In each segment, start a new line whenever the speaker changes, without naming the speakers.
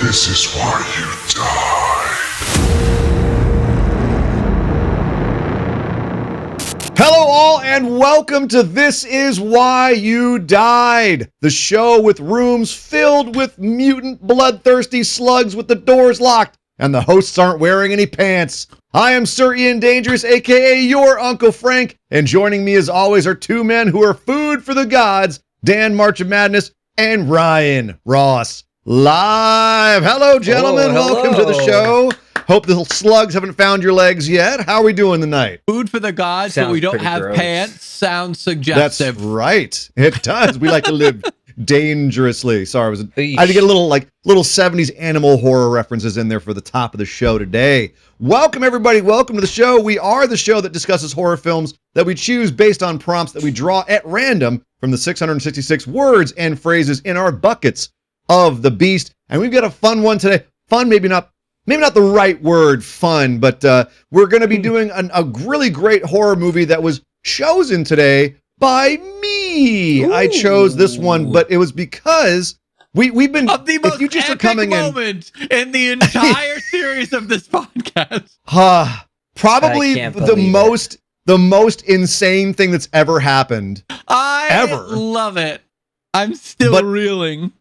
This is why you died.
Hello all and welcome to This Is Why You Died, the show with rooms filled with mutant bloodthirsty slugs with the doors locked and the hosts aren't wearing any pants. I am Sir Ian Dangerous, aka your Uncle Frank, and joining me as always are two men who are food for the gods, Dan March of Madness and Ryan Ross Live. Hello gentlemen, welcome to the show. Hope the slugs haven't found your legs yet. How are we doing tonight?
Food for the gods,
Sounds
but we don't
pretty
have
gross.
pants. Sounds suggestive.
That's right. It does. We like to live dangerously. Sorry,
Eesh.
I had to get a little 70s animal horror references in there for the top of the show today. Welcome everybody. Welcome to the show. We are the show that discusses horror films that we choose based on prompts that we draw at random from the 666 words and phrases in our buckets of the beast. And we've got a fun one today. Fun, maybe not the right word, fun, but we're going to be doing a really great horror movie that was chosen today by me.
Ooh.
I chose this one, but it was because we've been
Of the most
if you just are
epic
coming
moment in the entire series of this podcast.
probably
I can't believe
the most insane thing that's ever happened.
I
Ever.
love it. I'm still
But-
reeling.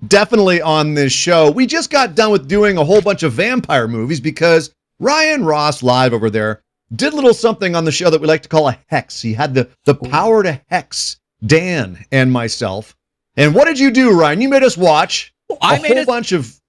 Definitely on this show. We just got done with doing a whole bunch of vampire movies because Ryan Ross Live over there did a little something on the show that we like to call a hex. He had the power to hex Dan and myself. And what did you do, Ryan? You made us watch
I
a
made
whole
us-
bunch of...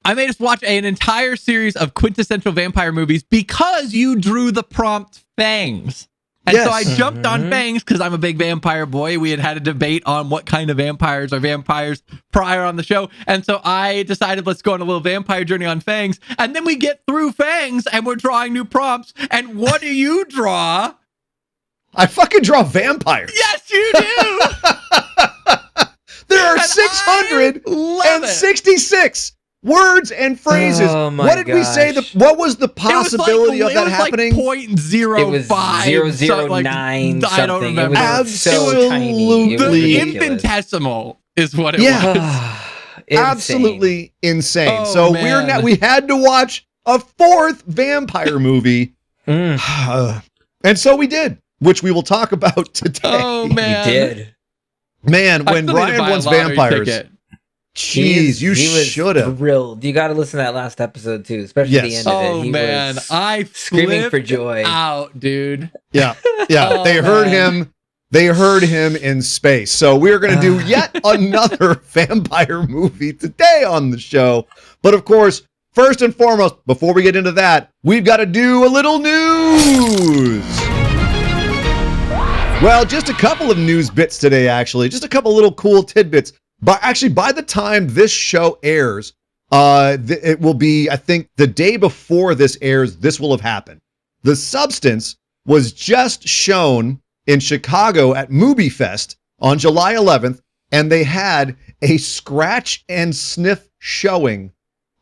I made us watch an entire series of quintessential vampire movies because you drew the prompt Fangs. And so I
Yes.
jumped on Fangs because I'm a big vampire boy. We had a debate on what kind of vampires are vampires prior on the show. And so I decided, let's go on a little vampire journey on Fangs. And then we get through Fangs and we're drawing new prompts. And what do you draw?
I fucking draw vampires.
Yes, you do.
There are
And I love it.
666 words and phrases.
Oh my
What did we say?
gosh.
What was the possibility of that happening?
Like 0.05.
It was 009 something.
I don't remember.
It was so tiny. It was
The
ridiculous.
infinitesimal is what it
Yeah.
was.
Insane.
Absolutely insane.
Oh,
So
man.
we had to watch a fourth vampire movie.
Mm,
And so we did, which we will talk about today.
Oh, man.
he did.
Man,
I
when
still need to
Ryan
buy a
wants
lottery
vampires,
ticket.
jeez, you
He was
should have.
thrilled. You got to listen to that last episode too, especially the
Yes.
end of it.
Oh,
He
man.
was
I
screaming for
flipped
joy.
out, dude.
Yeah.
Oh,
They heard
man.
him. They heard him in space. So we're going to do yet another vampire movie today on the show. But of course, first and foremost, before we get into that, we've got to do a little news. Well, just a couple of news bits today, actually. Just a couple little cool tidbits. But actually, by the time this show airs, it will be, I think, the day before this airs, this will have happened. The Substance was just shown in Chicago at Movie Fest on July 11th, and they had a scratch and sniff showing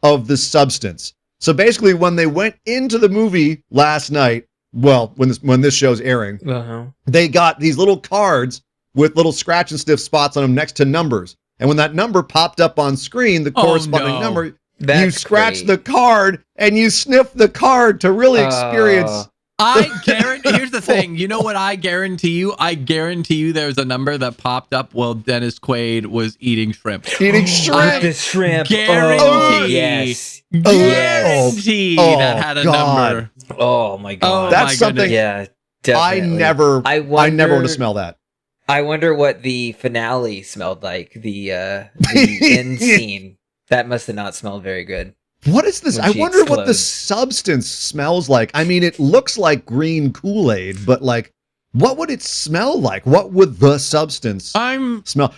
of The Substance. So basically, when they went into the movie last night, well, when this show's airing,
Uh-huh.
they got these little cards with little scratch and sniff spots on them next to numbers. And when that number popped up on screen, the
Oh,
corresponding
no.
number, you
That's
scratch
great.
the card and you sniff the card to really experience.
I guarantee. Here's the thing. You know what I guarantee you? I guarantee you there's a number that popped up while Dennis Quaid was eating shrimp.
Eating
With
shrimp.
the shrimp.
Guarantee.
Oh, yes.
Guarantee
Oh,
that had a
God.
number.
Oh my god.
Oh,
That's
my
something
goodness.
Yeah,
I
definitely.
never
I
want to
wonder-
smell that.
I wonder what the finale smelled like. The end scene. That must have not smelled very good.
What is this?
When
I
she
wonder what the
explodes.
substance smells like. I mean, it looks like green Kool-Aid, but like, what would it smell like? What would the substance
I'm
smell?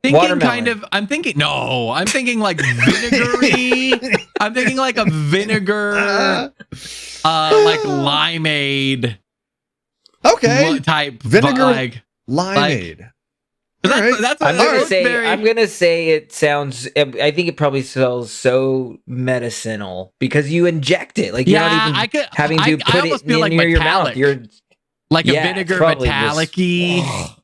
thinking
Watermelon.
I'm thinking like vinegary. I'm thinking like a vinegar, like limeade
Okay.
type
Vinegar
like.
limeade. All
That's,
right.
that's
I'm
that
gonna
looks
say.
very-
I'm gonna say it sounds. I think it probably smells so medicinal because you inject it. Like you're
yeah,
not even
I could
having
I
to put
almost
it
feel like
near your mouth.
metallic.
You're
like
Yeah,
a
it's
vinegar
probably just-
metallic-y.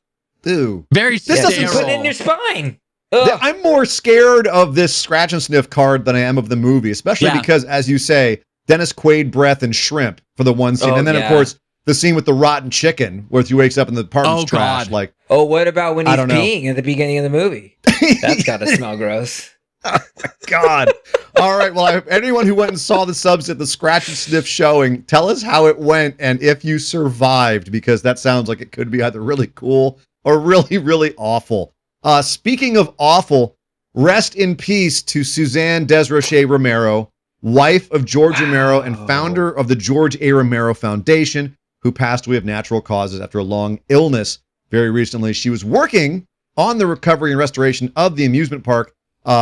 Ew.
Very
This
yeah,
doesn't
you
sterile.
put it in your spine. Ugh.
I'm more scared of this scratch and sniff card than I am of the movie, especially because, as you say, Dennis Quaid breath and shrimp for the one scene. And then, of course, the scene with the rotten chicken where he wakes up and the apartment's trash.
God.
Like,
what about when he's peeing at the beginning of the movie? That's got to smell gross.
Oh my God. All right. Well, anyone who went and saw the subs at the scratch and sniff showing, tell us how it went and if you survived, because that sounds like it could be either really cool or really, really awful. Speaking of awful, rest in peace to Suzanne Desroches Romero, wife of George Romero and founder of the George A. Romero Foundation, who passed away of natural causes after a long illness very recently. She was working on the recovery and restoration of the amusement park.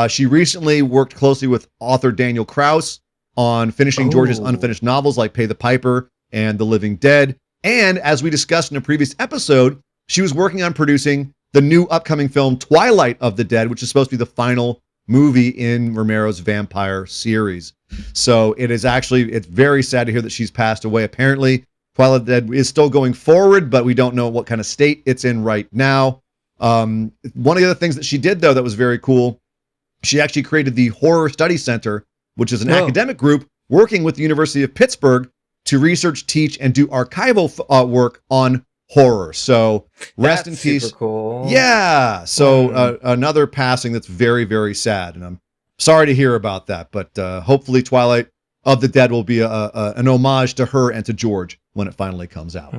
She recently worked closely with author Daniel Kraus on finishing George's unfinished novels like Pay the Piper and The Living Dead. And as we discussed in a previous episode, she was working on producing the new upcoming film Twilight of the Dead, which is supposed to be the final movie in Romero's vampire series. So it's very sad to hear that she's passed away. Apparently, Twilight of the Dead is still going forward, but we don't know what kind of state it's in right now. One of the other things that she did, though, that was very cool, she actually created the Horror Study Center, which is an academic group working with the University of Pittsburgh to research, teach, and do archival work on horror. So rest in peace.
Super cool.
Yeah. So another passing that's very, very sad. And I'm sorry to hear about that. But hopefully Twilight of the Dead will be an homage to her and to George when it finally comes out.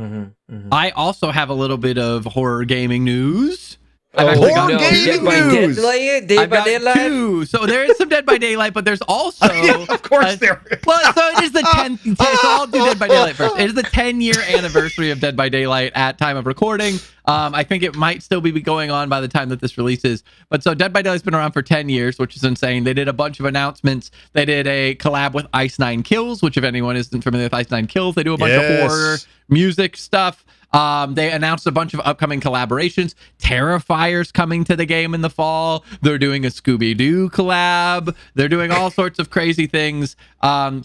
I also have a little bit of horror gaming news.
Horror gaming news.
Dead by Daylight.
Two. So there is some Dead by Daylight, but there's also
of course there is.
Well, so it is the 10th. So I'll do Dead by Daylight first. It is the 10-year anniversary of Dead by Daylight at time of recording. I think it might still be going on by the time that this releases. But so Dead by Daylight's been around for 10 years, which is insane. They did a bunch of announcements. They did a collab with Ice Nine Kills, which if anyone isn't familiar with Ice Nine Kills, they do a bunch of horror music stuff. They announced a bunch of upcoming collaborations. Terrifier's coming to the game in the fall. They're doing a Scooby-Doo collab. They're doing all sorts of crazy things. And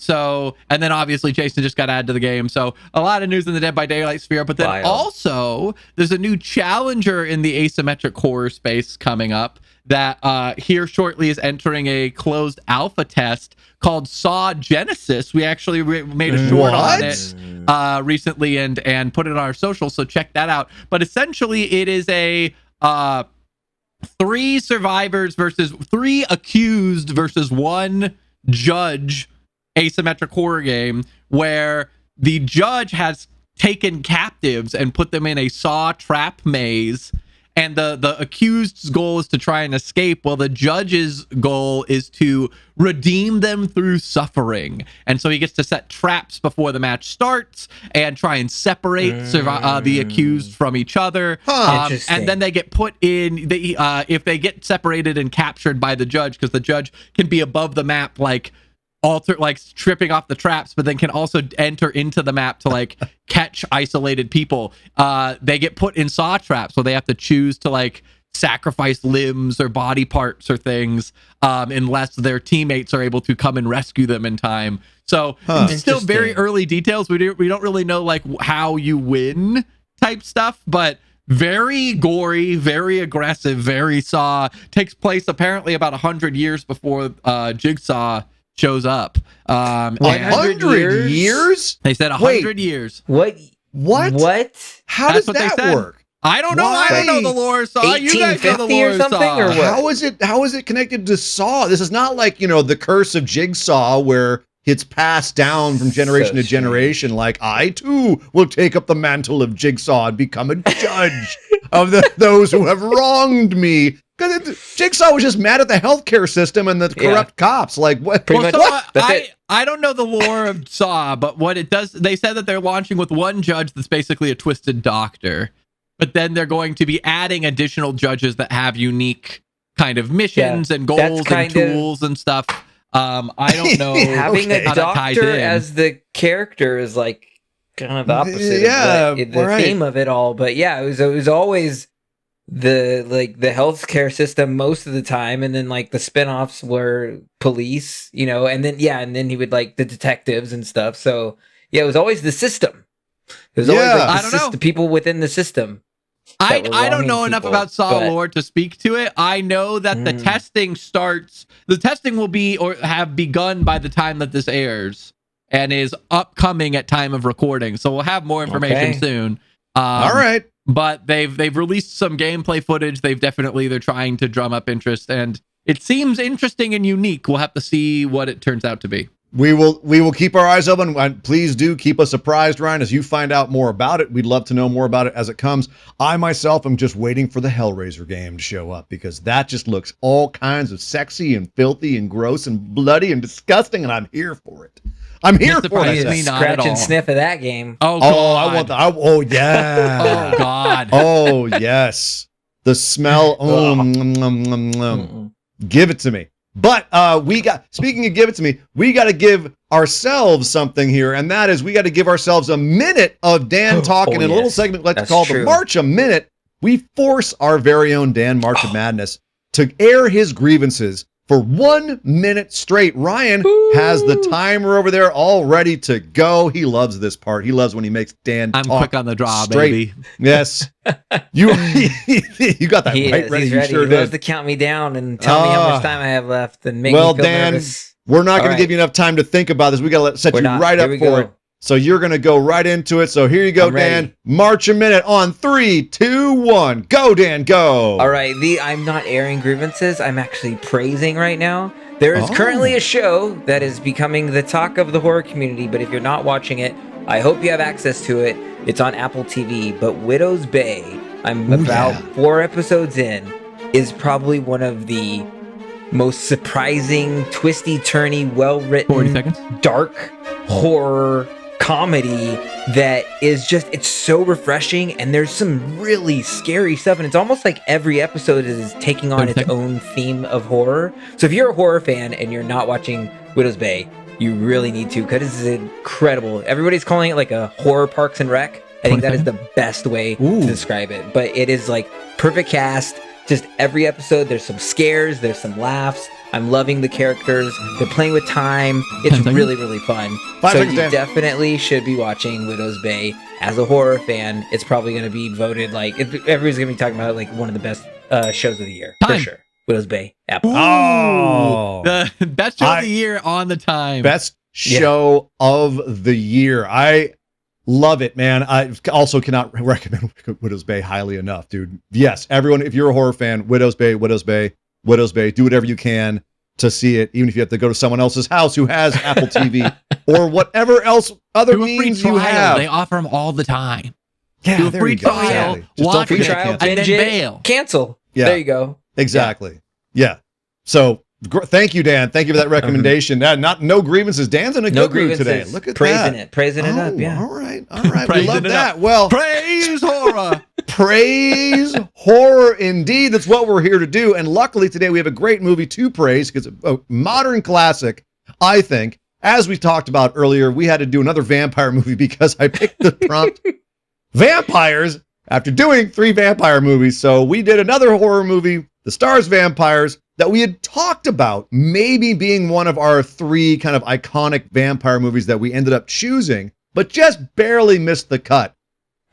then obviously Jason just got added to the game. So a lot of news in the Dead by Daylight sphere. But then also there's a new challenger in the asymmetric horror space coming up that here shortly is entering a closed alpha test called Saw Genesis. We actually made a short on it recently and put it on our social, so check that out. But essentially it is a 3 survivors versus 3 accused versus 1 judge asymmetric horror game where the judge has taken captives and put them in a saw trap maze, and the accused's goal is to try and escape, while the judge's goal is to redeem them through suffering. And so he gets to set traps before the match starts and try and separate the accused from each other. And then they get put in, if they get separated and captured by the judge, because the judge can be above the map, like stripping off the traps, but then can also enter into the map to catch isolated people. They get put in saw traps, so they have to choose to sacrifice limbs or body parts or things unless their teammates are able to come and rescue them in time. So it's still very early details. We don't really know how you win type stuff, but very gory, very aggressive, very Saw. Takes place apparently about 100 years before Jigsaw shows up.
100 years?
They said 100 years.
What?
How does that work?
I don't know. I don't know the lore Saw. You guys know the lore
or something,
Saw.
or what?
How is it connected to Saw? This is not like, the curse of Jigsaw where it's passed down from generation to generation. Like, I too will take up the mantle of Jigsaw and become a judge of those who have wronged me. Because Jigsaw was just mad at the healthcare system and the corrupt cops. Like, what?
I don't know the lore of Saw, but what it does, they said that they're launching with 1 judge that's basically a twisted doctor. But then they're going to be adding additional judges that have unique kind of missions and goals and tools and stuff. I don't know.
Having a doctor as the character is kind of the opposite of the theme of it all. But yeah, it was always the healthcare system most of the time, and then the spin-offs were police, and then he would the detectives and stuff. So yeah, it was always the system. It was always
I don't know.
The people within the system.
I don't know enough about Saw lore to speak to it. I know that the testing starts. The testing will be or have begun by the time that this airs, and is upcoming at time of recording. So we'll have more information soon.
All right,
but they've released some gameplay footage. They're trying to drum up interest, and it seems interesting and unique. We'll have to see what it turns out to be.
We will keep our eyes open. And please do keep us apprised, Ryan, as you find out more about it. We'd love to know more about it as it comes. I myself am just waiting for the Hellraiser game to show up, because that just looks all kinds of sexy and filthy and gross and bloody and disgusting, and I'm here for it. I'm here for it.
Scratch and sniff of that game.
Oh, God.
I want that. Oh, yeah.
Oh, God.
Oh, yes. The smell. Give it to me. But speaking of give it to me, we got to give ourselves something here, and that is we got to give ourselves a minute of Dan talking in a little segment we like to call the March a Minute. We force our very own Dan March of Madness to air his grievances for 1 minute straight. Ryan has the timer over there all ready to go. He loves this part. He loves when he makes Dan talk.
I'm quick on the draw,
straight.
baby.
Yes. You got that right ready.
He's ready.
Sure
he loves to count me down and tell me how much time I have left and make me feel
Dan,
nervous.
We're not going to give you enough time to think about this. We got to set you right up for it. So you're going to go right into it. So here you go, Dan. March a minute on 3, 2, 1. Go, Dan, go.
All right. I'm not airing grievances. I'm actually praising right now. There is currently a show that is becoming the talk of the horror community, but if you're not watching it, I hope you have access to it. It's on Apple TV, but Widow's Bay, I'm about 4 episodes in, is probably one of the most surprising, twisty-turny, well-written,
40 seconds.
Dark horror comedy that is just, it's so refreshing, and there's some really scary stuff, and it's almost like every episode is taking on its own theme of horror. So if you're a horror fan and you're not watching Widow's Bay, you really need to, because it's incredible. Everybody's calling it like a horror Parks and Rec. I think that is the best way to describe it. But it is like perfect cast. Just every episode, there's some scares, there's some laughs. I'm loving the characters. They're playing with time. It's really, really fun. So you definitely should be watching Widow's Bay. As a horror fan, it's probably going to be voted like, everybody's going to be talking about like one of the best shows of the year. For sure. Widow's Bay. Apple.
The best show of the year on the time.
Best show of the year. I love it, man. I also cannot recommend Widow's Bay highly enough, dude. Yes, everyone, if you're a horror fan, Widow's Bay. Do whatever you can to see it, even if you have to go to someone else's house who has Apple TV or whatever else other means you have.
They offer them all the time.
Yeah,
do a free trial, watch
free trial,
and then bail.
Cancel.
Yeah.
There you go.
Exactly. Yeah. So thank you, Dan. Thank you for that recommendation. No grievances. Dan's in a good mood today. Look at that.
Praising it up. Yeah.
All right. We love that. Well,
praise horror.
Praise horror indeed. That's what we're here to do. And luckily today we have a great movie to praise, because a modern classic, I think. As we talked about earlier, we had to do another vampire movie because I picked the prompt vampires after doing 3 vampire movies. So we did another horror movie, The Stars Vampires, that we had talked about maybe being one of our 3 kind of iconic vampire movies that we ended up choosing, but just barely missed the cut.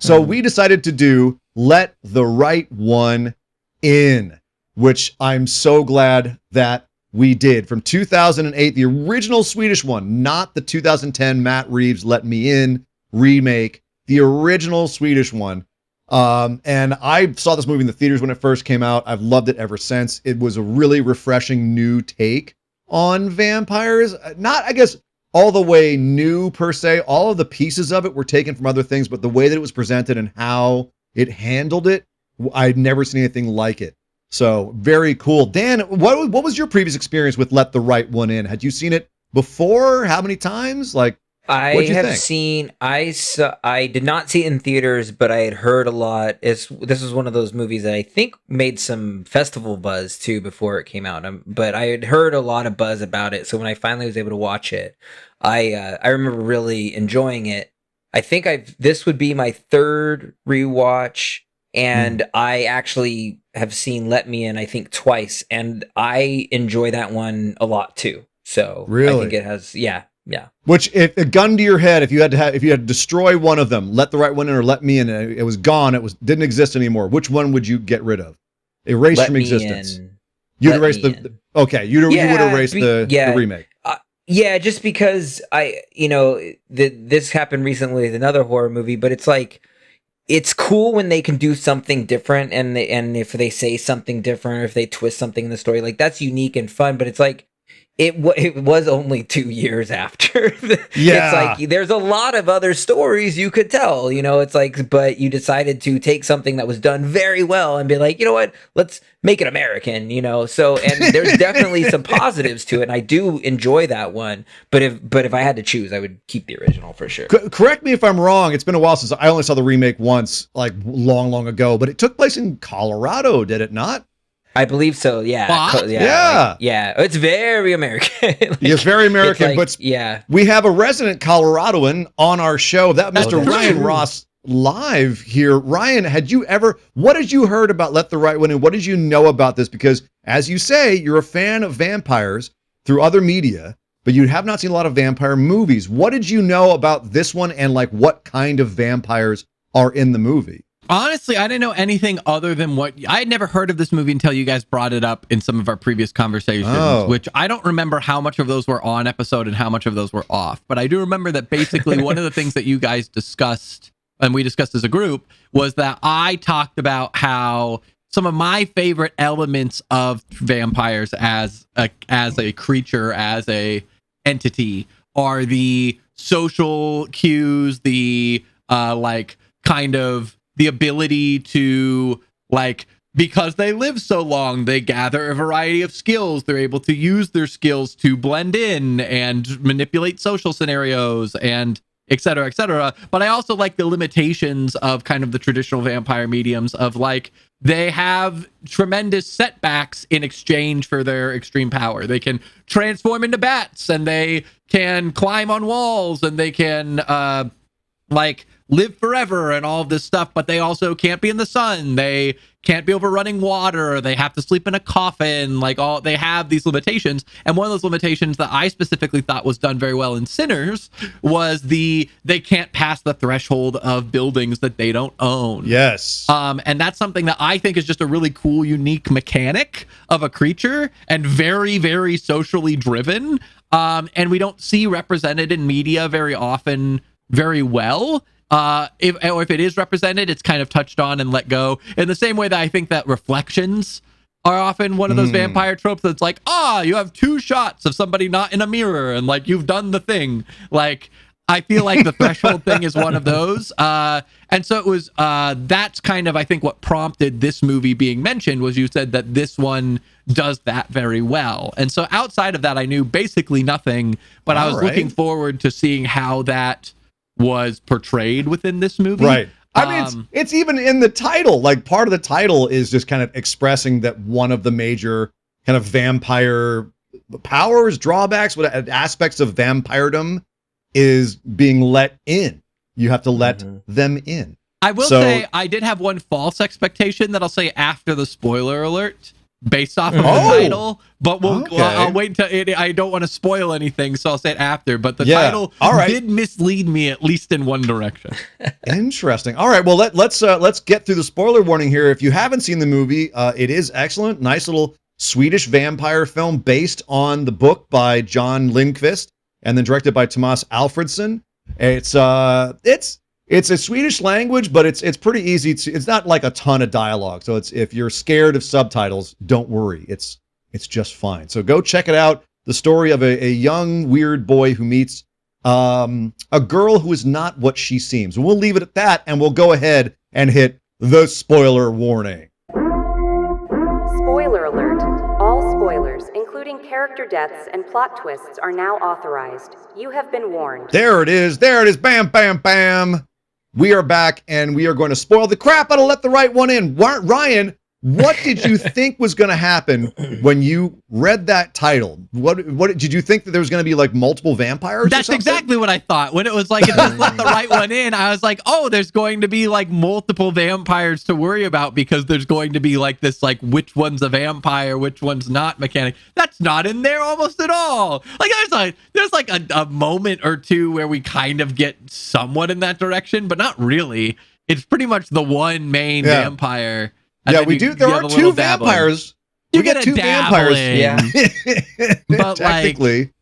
So we decided to do Let the Right One In, which I'm so glad that we did. From 2008, the original Swedish one, not the 2010 Matt Reeves Let Me In remake, the original Swedish one. And I saw this movie in the theaters when it first came out. I've loved it ever since. It was a really refreshing new take on vampires. Not, I guess, all the way new per se. All of the pieces of it were taken from other things, but the way that it was presented and how it handled it, I'd never seen anything like it. So very cool. Dan, what was your previous experience with Let the Right One In? Had you seen it before? How many times? Like,
I did not see it in theaters, but I had heard a lot. This was one of those movies that I think made some festival buzz too before it came out. But I had heard a lot of buzz about it. So when I finally was able to watch it, I remember really enjoying it. I think this would be my 3rd rewatch, and I actually have seen Let Me In, I think, twice, and I enjoy that one a lot too. So really? I think it has, yeah. Yeah.
Which, if a gun to your head, if you had to destroy one of them, let the right one in or let me in, it was gone. Didn't exist anymore. Which one would you get rid of? Erase from existence. You'd erase the okay. You would erase the remake.
Yeah, just because this happened recently with another horror movie, but it's like, it's cool when they can do something different, and if they say something different, or if they twist something in the story, like that's unique and fun. But it's like, it was only 2 years after. It's like, there's a lot of other stories you could tell, it's like, but you decided to take something that was done very well and be like, you know what, let's make it American, so, and there's definitely some positives to it, and I do enjoy that one, but if I had to choose, I would keep the original for sure.
Correct me if I'm wrong, it's been a while since I only saw the remake once, like long ago, but it took place in Colorado, did it not?
I believe so. Yeah.
Yeah.
It's very American.
It's very American, but we have a resident Coloradoan on our show. That Mr. Ryan Ross Live here. Ryan, what did you heard about Let the Right One In? What did you know about this? Because as you say, you're a fan of vampires through other media, but you have not seen a lot of vampire movies. What did you know about this one, and like what kind of vampires are in the movie?
Honestly, I didn't know anything other than I had never heard of this movie until you guys brought it up in some of our previous conversations, which I don't remember how much of those were on episode and how much of those were off. But I do remember that basically one of the things that you guys discussed, and we discussed as a group, was that I talked about how some of my favorite elements of vampires as a creature, as a entity, are the social cues, the kind of the ability to, like, because they live so long, they gather a variety of skills. They're able to use their skills to blend in and manipulate social scenarios and et cetera, et cetera. But I also like the limitations of kind of the traditional vampire mediums of, like, they have tremendous setbacks in exchange for their extreme power. They can transform into bats, and they can climb on walls, and they can live forever and all of this stuff, but they also can't be in the sun. They can't be over running water. They have to sleep in a coffin. They have these limitations. And one of those limitations that I specifically thought was done very well in Sinners was they can't pass the threshold of buildings that they don't own.
Yes.
And that's something that I think is just a really cool, unique mechanic of a creature, and very, very socially driven. And we don't see represented in media very often very well. If it is represented, it's kind of touched on and let go in the same way that I think that reflections are often one of those vampire tropes that's like, you have 2 shots of somebody not in a mirror and like you've done the thing. Like, I feel like the threshold thing is one of those. And so it was, that's kind of, I think, what prompted this movie being mentioned, was you said that this one does that very well. And so outside of that, I knew basically nothing, but I was looking forward to seeing how that was portrayed within this movie.
Right. I mean, it's even in the title. Like, part of the title is just kind of expressing that one of the major kind of vampire powers, drawbacks, aspects of vampiredom is being let in. You have to let them in.
I will say I did have one false expectation that I'll say after the spoiler alert, based off of the title, but I'll wait until I don't want to spoil anything, so I'll say it after. But the title did mislead me, at least in one direction.
Interesting. All right, well, let's get through the spoiler warning here. If you haven't seen the movie, it is excellent. Nice little Swedish vampire film based on the book by John Lindqvist and then directed by Tomas Alfredson. It's a Swedish language, but it's pretty easy to. It's not like a ton of dialogue, so if you're scared of subtitles, don't worry. It's just fine. So go check it out. The story of a young weird boy who meets a girl who is not what she seems. We'll leave it at that, and we'll go ahead and hit the spoiler warning.
Spoiler alert. All spoilers, including character deaths and plot twists, are now authorized. You have been warned.
There it is. There it is. Bam, bam, bam. We are back, and we are going to spoil the crap out of Let the Right One In. Ryan, What did you think was going to happen when you read that title? What did you think that there was going to be like multiple vampires?
That's exactly what I thought. When it was like, it just let the right one in, I was like, oh, there's going to be like multiple vampires to worry about because there's going to be like this, like, which one's a vampire, which one's not mechanic. That's not in there almost at all. Like, there's like a moment or two where we kind of get somewhat in that direction, but not really. It's pretty much the one main vampire.
Yeah, we do. There are two vampires.
You get two vampires.
Yeah.
But technically,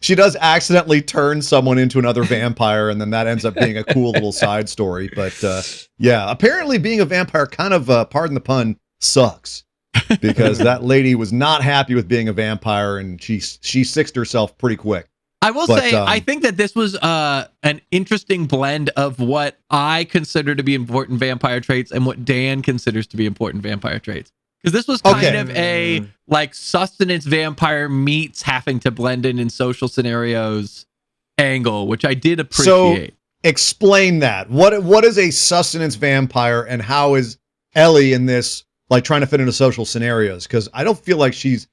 she does accidentally turn someone into another vampire, and then that ends up being a cool little side story. But yeah, apparently being a vampire kind of, pardon the pun, sucks. Because that lady was not happy with being a vampire, and she sixed herself pretty quick.
I will say, I think that this was an interesting blend of what I consider to be important vampire traits and what Dan considers to be important vampire traits. Because this was kind of a like sustenance vampire meets having to blend in social scenarios angle, which I did appreciate.
So explain that. What is a sustenance vampire, and how is Ellie in this like trying to fit into social scenarios? Because I feel like she's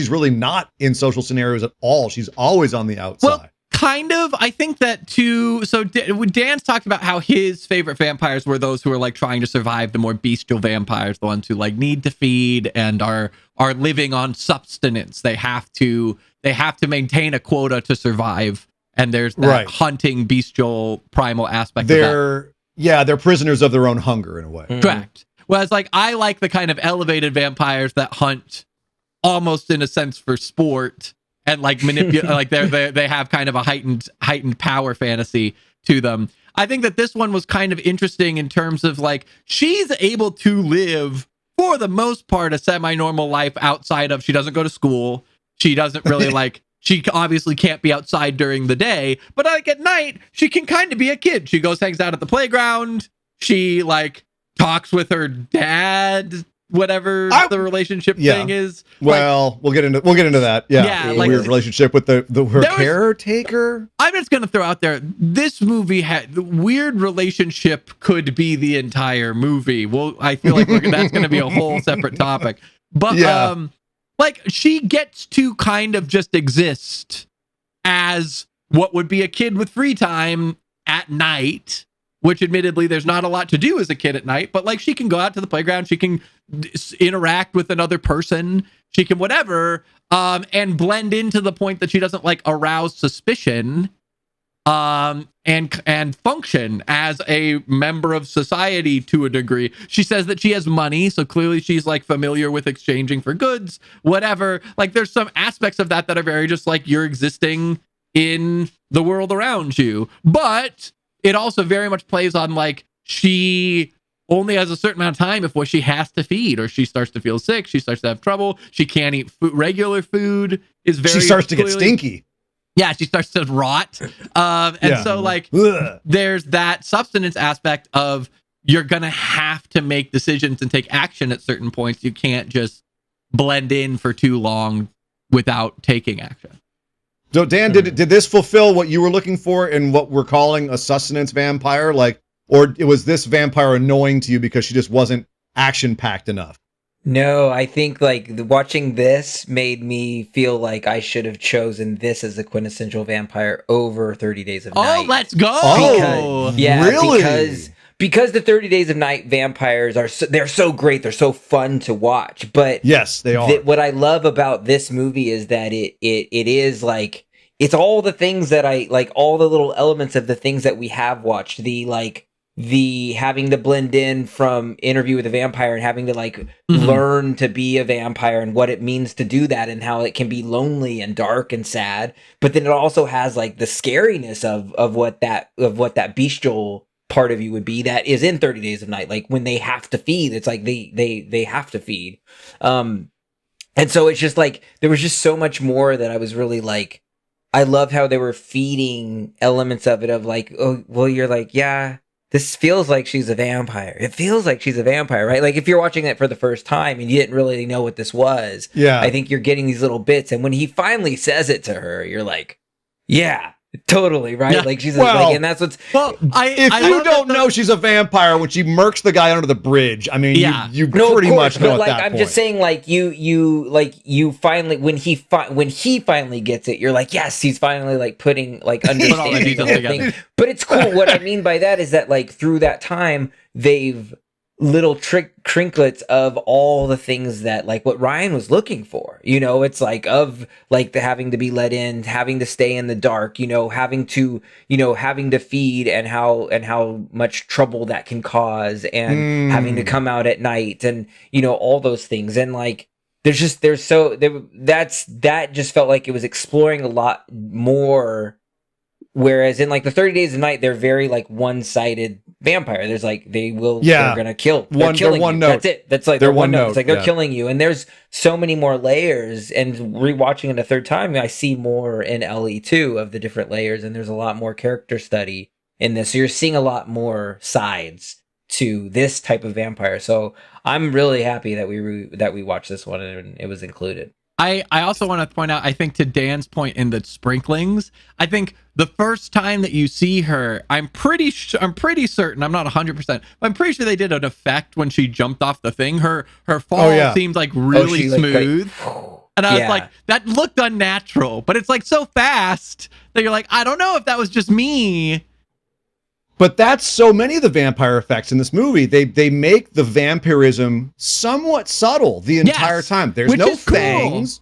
really not in social scenarios at all. She's always on the outside.
Well, kind of. I think that too. So Dan's talked about how his favorite vampires were those who are like trying to survive, the more bestial vampires, the ones who like need to feed and are living on subsistence. They have to maintain a quota to survive. And there's that hunting bestial primal aspect of that.
They're prisoners of their own hunger in a way.
Correct. Whereas like I like the kind of elevated vampires that hunt almost in a sense for sport and like manipulate, like they have kind of a heightened power fantasy to them. I think that this one was kind of interesting in terms of like, she's able to live for the most part a semi-normal life outside of, she doesn't go to school. She doesn't really like, she obviously can't be outside during the day, but like at night, she can kind of be a kid. She goes, hangs out at the playground. She like talks with her dad, whatever the relationship thing is.
Well, like, we'll get into that. Yeah, like, weird relationship with her caretaker.
I'm just gonna throw out there, this movie had the weird relationship could be the entire movie. Well, I feel like that's gonna be a whole separate topic. But like she gets to kind of just exist as what would be a kid with free time at night. Which admittedly, there's not a lot to do as a kid at night, but like she can go out to the playground, she can interact with another person, she can whatever, and blend into the point that she doesn't like arouse suspicion, and function as a member of society to a degree. She says that she has money, so clearly she's like familiar with exchanging for goods, whatever. Like there's some aspects of that are very just like you're existing in the world around you, but it also very much plays on like she only has a certain amount of time before she has to feed, or she starts to feel sick, she starts to have trouble, she can't eat regular food. She starts to get
stinky.
Yeah, she starts to rot. So like there's that substance aspect of you're gonna have to make decisions and take action at certain points. You can't just blend in for too long without taking action.
So Dan, did this fulfill what you were looking for in what we're calling a sustenance vampire? Like, or was this vampire annoying to you because she just wasn't action-packed enough?
No, I think like watching this made me feel like I should have chosen this as the quintessential vampire over 30 Days of Night.
Oh, let's go!
Because the 30 Days of Night vampires they're so great, they're so fun to watch. But
yes, they are.
What I love about this movie is that it is like it's all the things that I like, all the little elements of the things that we have watched. The having to blend in from Interview with a Vampire and having to like learn to be a vampire and what it means to do that and how it can be lonely and dark and sad. But then it also has like the scariness of what that bestial part of you would be that is in 30 Days of Night. Like when they have to feed, it's like they have to feed. And so it's just like there was just so much more that I was really like, I love how they were feeding elements of it of like, oh well, you're like, yeah, this feels like she's a vampire. It feels like she's a vampire, right? Like if you're watching it for the first time and you didn't really know what this was, I think you're getting these little bits. And when he finally says it to her, you're like, yeah, Totally, right?
Yeah.
Like she's
Well,
like, and that's what's
if you don't know she's a vampire when she murks the guy under the bridge, I mean, you pretty much know at
like,
that
I'm
point.
just saying, like you finally when he finally gets it, you're like, yes, he's finally like putting like understanding the whole thing. But it's cool. What I mean by that is that like through that time, they've little trinklets of all the things that like what Ryan was looking for, you know. It's like of like the having to be let in, having to stay in the dark, you know, having to feed and how much trouble that can cause, and having to come out at night, and you know, all those things. And like that just felt like it was exploring a lot more. Whereas in like the 30 Days of Night, they're very like one-sided vampire. There's like they're gonna kill. They're killing you.
Note.
That's it. That's like
their
one note. It's like they're
yeah.
killing you. And there's so many more layers. And rewatching it a third time, I see more in LE2 of the different layers, and there's a lot more character study in this. So you're seeing a lot more sides to this type of vampire. So I'm really happy that we watched this one and it was included.
I also want to point out, I think to Dan's point in the sprinklings, I think the first time that you see her, I'm pretty certain, I'm not 100%, but I'm pretty sure they did an effect when she jumped off the thing. Her fall seemed like really smooth. And I was like, that looked unnatural, but it's like so fast that you're like, I don't know if that was just me.
But that's so many of the vampire effects in this movie. They make the vampirism somewhat subtle the entire time. There's no fangs.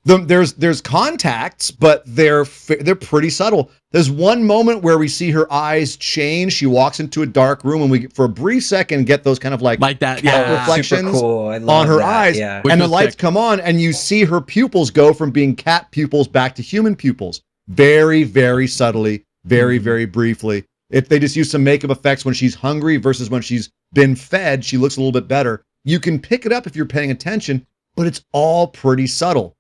Cool. There's contacts, but they're pretty subtle. There's one moment where we see her eyes change. She walks into a dark room, and we, for a brief second, get those kind of like that reflections on her eyes. Yeah. And the lights come on, and you see her pupils go from being cat pupils back to human pupils. Very, very subtly, very, very briefly. If they just use some makeup effects when she's hungry versus when she's been fed, she looks a little bit better. You can pick it up if you're paying attention, but it's all pretty subtle.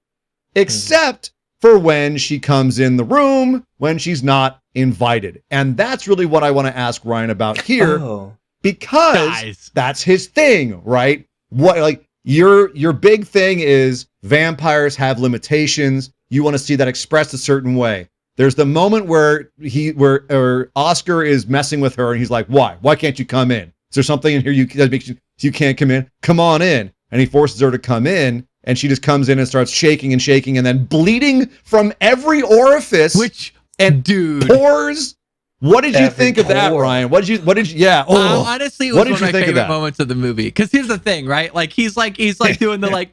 Except for when she comes in the room, when she's not invited. And that's really what I want to ask Ryan about here, because that's his thing, right? What, like, your big thing is vampires have limitations. You want to see that expressed a certain way. There's the moment where Oscar is messing with her, and he's like, "Why? Why can't you come in? Is there something in here that makes you can't come in? Come on in." And he forces her to come in, and she just comes in and starts shaking and shaking, and then bleeding from every orifice, pours. What did you think of that, Ryan? What did you? Yeah.
Honestly, it was one of my favorite moments of the movie. Because here's the thing, right? Like he's doing the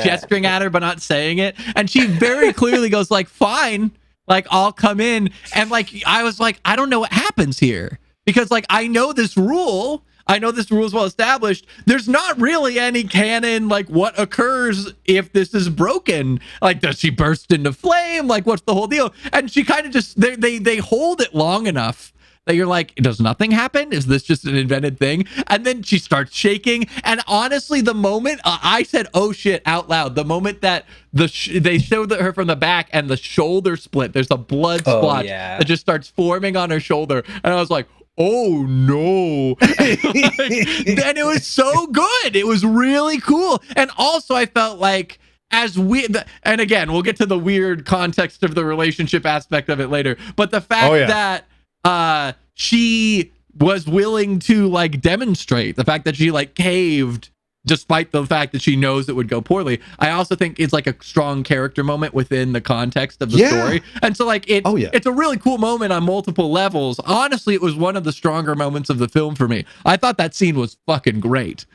gesturing at her but not saying it, and she very clearly goes like, "Fine, like I'll come in." And like I was like, I don't know what happens here, because like I know this rule. I know this rule is well established. There's not really any canon, like what occurs if this is broken. Like, does she burst into flame? Like, what's the whole deal? And she kind of just, they hold it long enough that you're like, does nothing happen? Is this just an invented thing? And then she starts shaking. And honestly, the moment I said, "Oh shit," out loud, the moment that they showed her from the back and the shoulder split, there's a blood splotch that just starts forming on her shoulder. And I was like, oh no. And it was so good. It was really cool. And also I felt like, and again, we'll get to the weird context of the relationship aspect of it later, but the fact that she was willing to like demonstrate, the fact that she like caved despite the fact that she knows it would go poorly, I also think it's like a strong character moment within the context of the story. And so like it's a really cool moment on multiple levels. Honestly, it was one of the stronger moments of the film for me. I thought that scene was fucking great.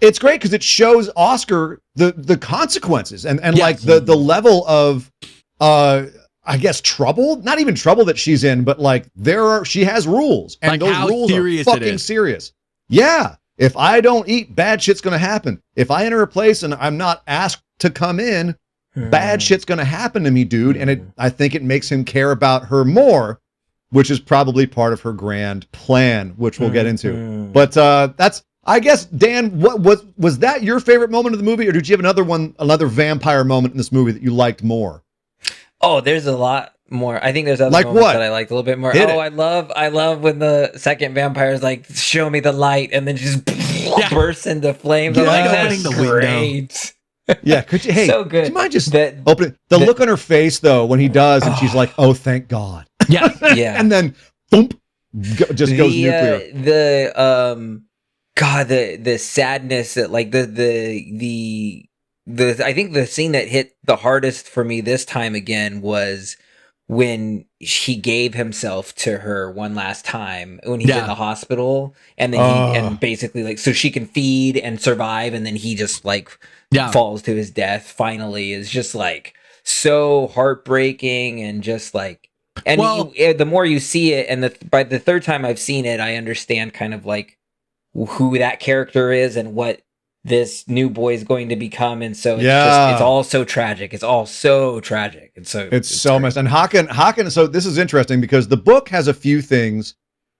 It's great because it shows Oscar the consequences and like the level of I guess trouble, not even trouble that she's in, but like she has rules, and like those rules are fucking serious. Yeah. If I don't eat, bad shit's going to happen. If I enter a place and I'm not asked to come in, bad shit's going to happen to me, dude. And I think it makes him care about her more, which is probably part of her grand plan, which we'll get into. But that's, I guess, Dan, what was that your favorite moment of the movie, or did you have another vampire moment in this movie that you liked more?
Oh, there's a lot more. I think there's other moments that I liked a little bit more. I love when the second vampire is like, "Show me the light," and then just bursts into flames. I'm like, that's great.
Yeah, could you? Hey,
so good.
Do you mind just open the look on her face though when he does, and she's like, "Oh, thank God."
Yeah,
yeah.
And then, boom, just goes nuclear.
The sadness that like the I think the scene that hit the hardest for me this time again was when he gave himself to her one last time when he's in the hospital, and then and basically like so she can feed and survive, and then he just like falls to his death finally is just like so heartbreaking, and just like, and the more you see it, and by the third time I've seen it, I understand kind of like who that character is and what this new boy is going to become, and so it's all so tragic. It's all so tragic, and so
it's so messed. And Haken. So this is interesting because the book has a few things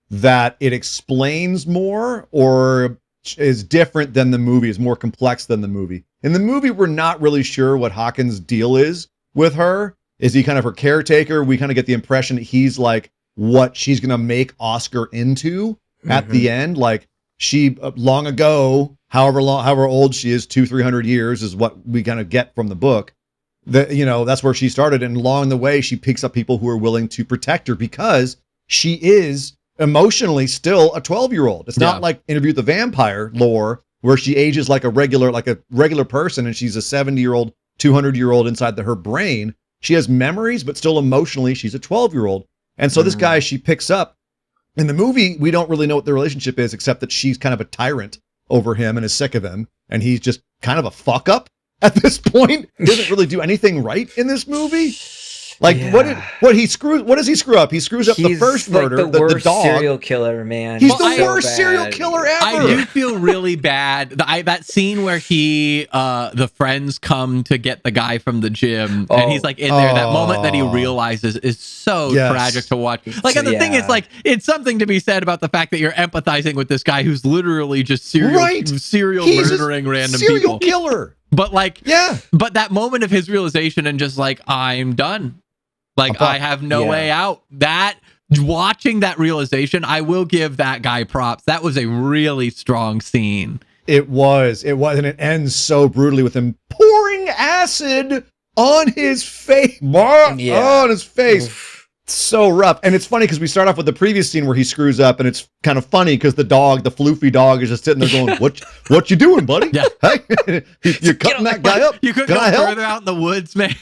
that it explains more or is different than the movie. Is more complex than the movie. In the movie, we're not really sure what Haken's deal is with her. Is he kind of her caretaker? We kind of get the impression that he's like what she's going to make Oscar into at the end, like. She long ago, however old she is, 200-300 years is what we kind of get from the book. That's where she started, and along the way, she picks up people who are willing to protect her because she is emotionally still a 12-year-old. It's not like Interview with the Vampire lore where she ages like a regular person, and she's a 70-year-old, 200-year-old inside her brain. She has memories, but still emotionally, she's a 12-year-old. And so this guy she picks up. In the movie, we don't really know what their relationship is, except that she's kind of a tyrant over him and is sick of him. And he's just kind of a fuck up at this point. He doesn't really do anything right in this movie. Like what does he screw up? He screws up the first murder,
the worst
the dog.
Serial killer, man.
He's the worst serial killer ever.
I do feel really bad. That scene where the friends come to get the guy from the gym, and he's like in there. That moment that he realizes is so tragic to watch. Like, and the thing is, like, it's something to be said about the fact that you're empathizing with this guy who's literally just serial murdering random
serial
people.
Killer.
But like, but that moment of his realization and just like, I'm done. Like, I have no way out. That watching that realization, I will give that guy props. That was a really strong scene.
It was, and it ends so brutally with him pouring acid on his face. On his face. Oof. So rough. And it's funny because we start off with the previous scene where he screws up, and it's kind of funny because the floofy dog is just sitting there going, what you doing, buddy?
Yeah.
Hey, you're cutting that guy up.
You couldn't go further out in the woods, man.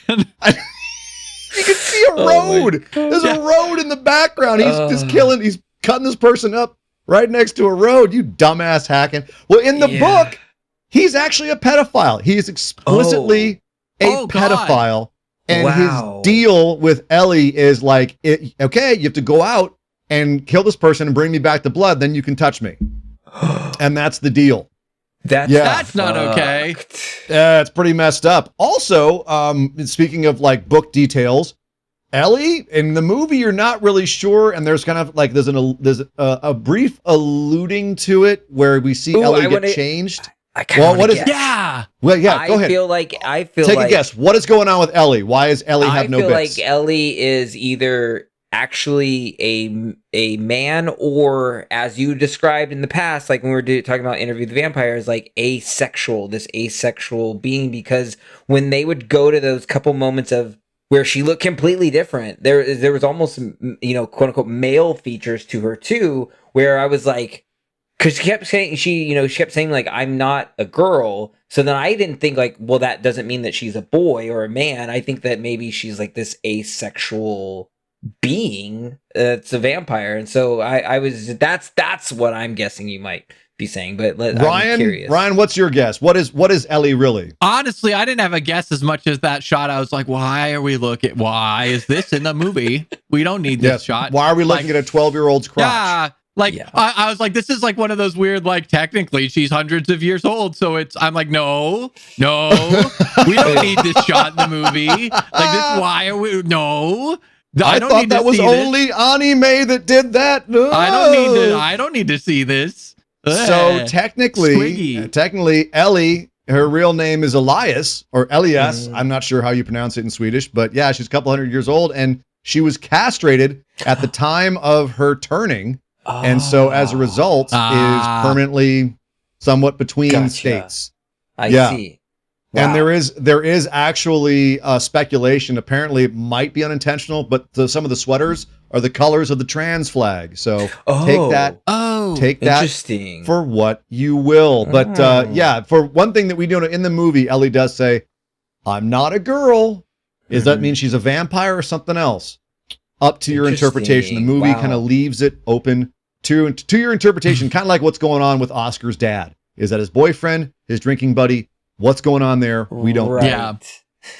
You can see a road. There's a road in the background. He's cutting this person up right next to a road. You dumbass Haken. Well, in the book, he's actually a pedophile. He is explicitly a pedophile. And his deal with Ellie is like, okay, you have to go out and kill this person and bring me back the blood, then you can touch me. And that's the deal.
That's not okay.
It's pretty messed up. Also, speaking of like book details, Ellie in the movie you're not really sure, and there's kind of like there's a brief alluding to it where we see Ellie get changed.
What is it?
Yeah.
Well, yeah. Go ahead. Take a guess. What is going on with Ellie? Why is Ellie have no bits?
I feel like Ellie is either actually a man, or as you described in the past, like when we were talking about Interview with the Vampires, like asexual being, because when they would go to those couple moments of where she looked completely different, there was almost, quote unquote male features to her too, where I was like, because she kept saying like, I'm not a girl. So then I didn't think like, well, that doesn't mean that she's a boy or a man. I think that maybe she's like this asexual being that's a vampire. And so that's what I'm guessing you might be saying. But I'm curious.
Ryan, what's your guess? What is Ellie really?
Honestly, I didn't have a guess as much as that shot. I was like, why is this in the movie? We don't need this shot.
Why are we looking at a 12-year-old's crotch?
Yeah. I was like, this is like one of those weird, like, technically she's hundreds of years old. So I'm like, no, we don't need this shot in the movie. Like, this, why are we, no.
I thought that was only anime that did that. No.
I don't need to see this.
So technically, Ellie, her real name is Elias or Elias. I'm not sure how you pronounce it in Swedish, but yeah, she's a couple hundred years old, and she was castrated at the time of her turning. And so as a result is permanently somewhat between states.
I see.
Wow. And there is actually speculation. Apparently, it might be unintentional, but some of the sweaters are the colors of the trans flag. So take that
interesting
for what you will. But yeah, for one thing that we know in the movie, Ellie does say, "I'm not a girl." Does that mean she's a vampire or something else? Up to your interpretation. The movie kind of leaves it open to your interpretation, kind of like what's going on with Oscar's dad. Is that his boyfriend, his drinking buddy? What's going on there? We don't know.
Yeah.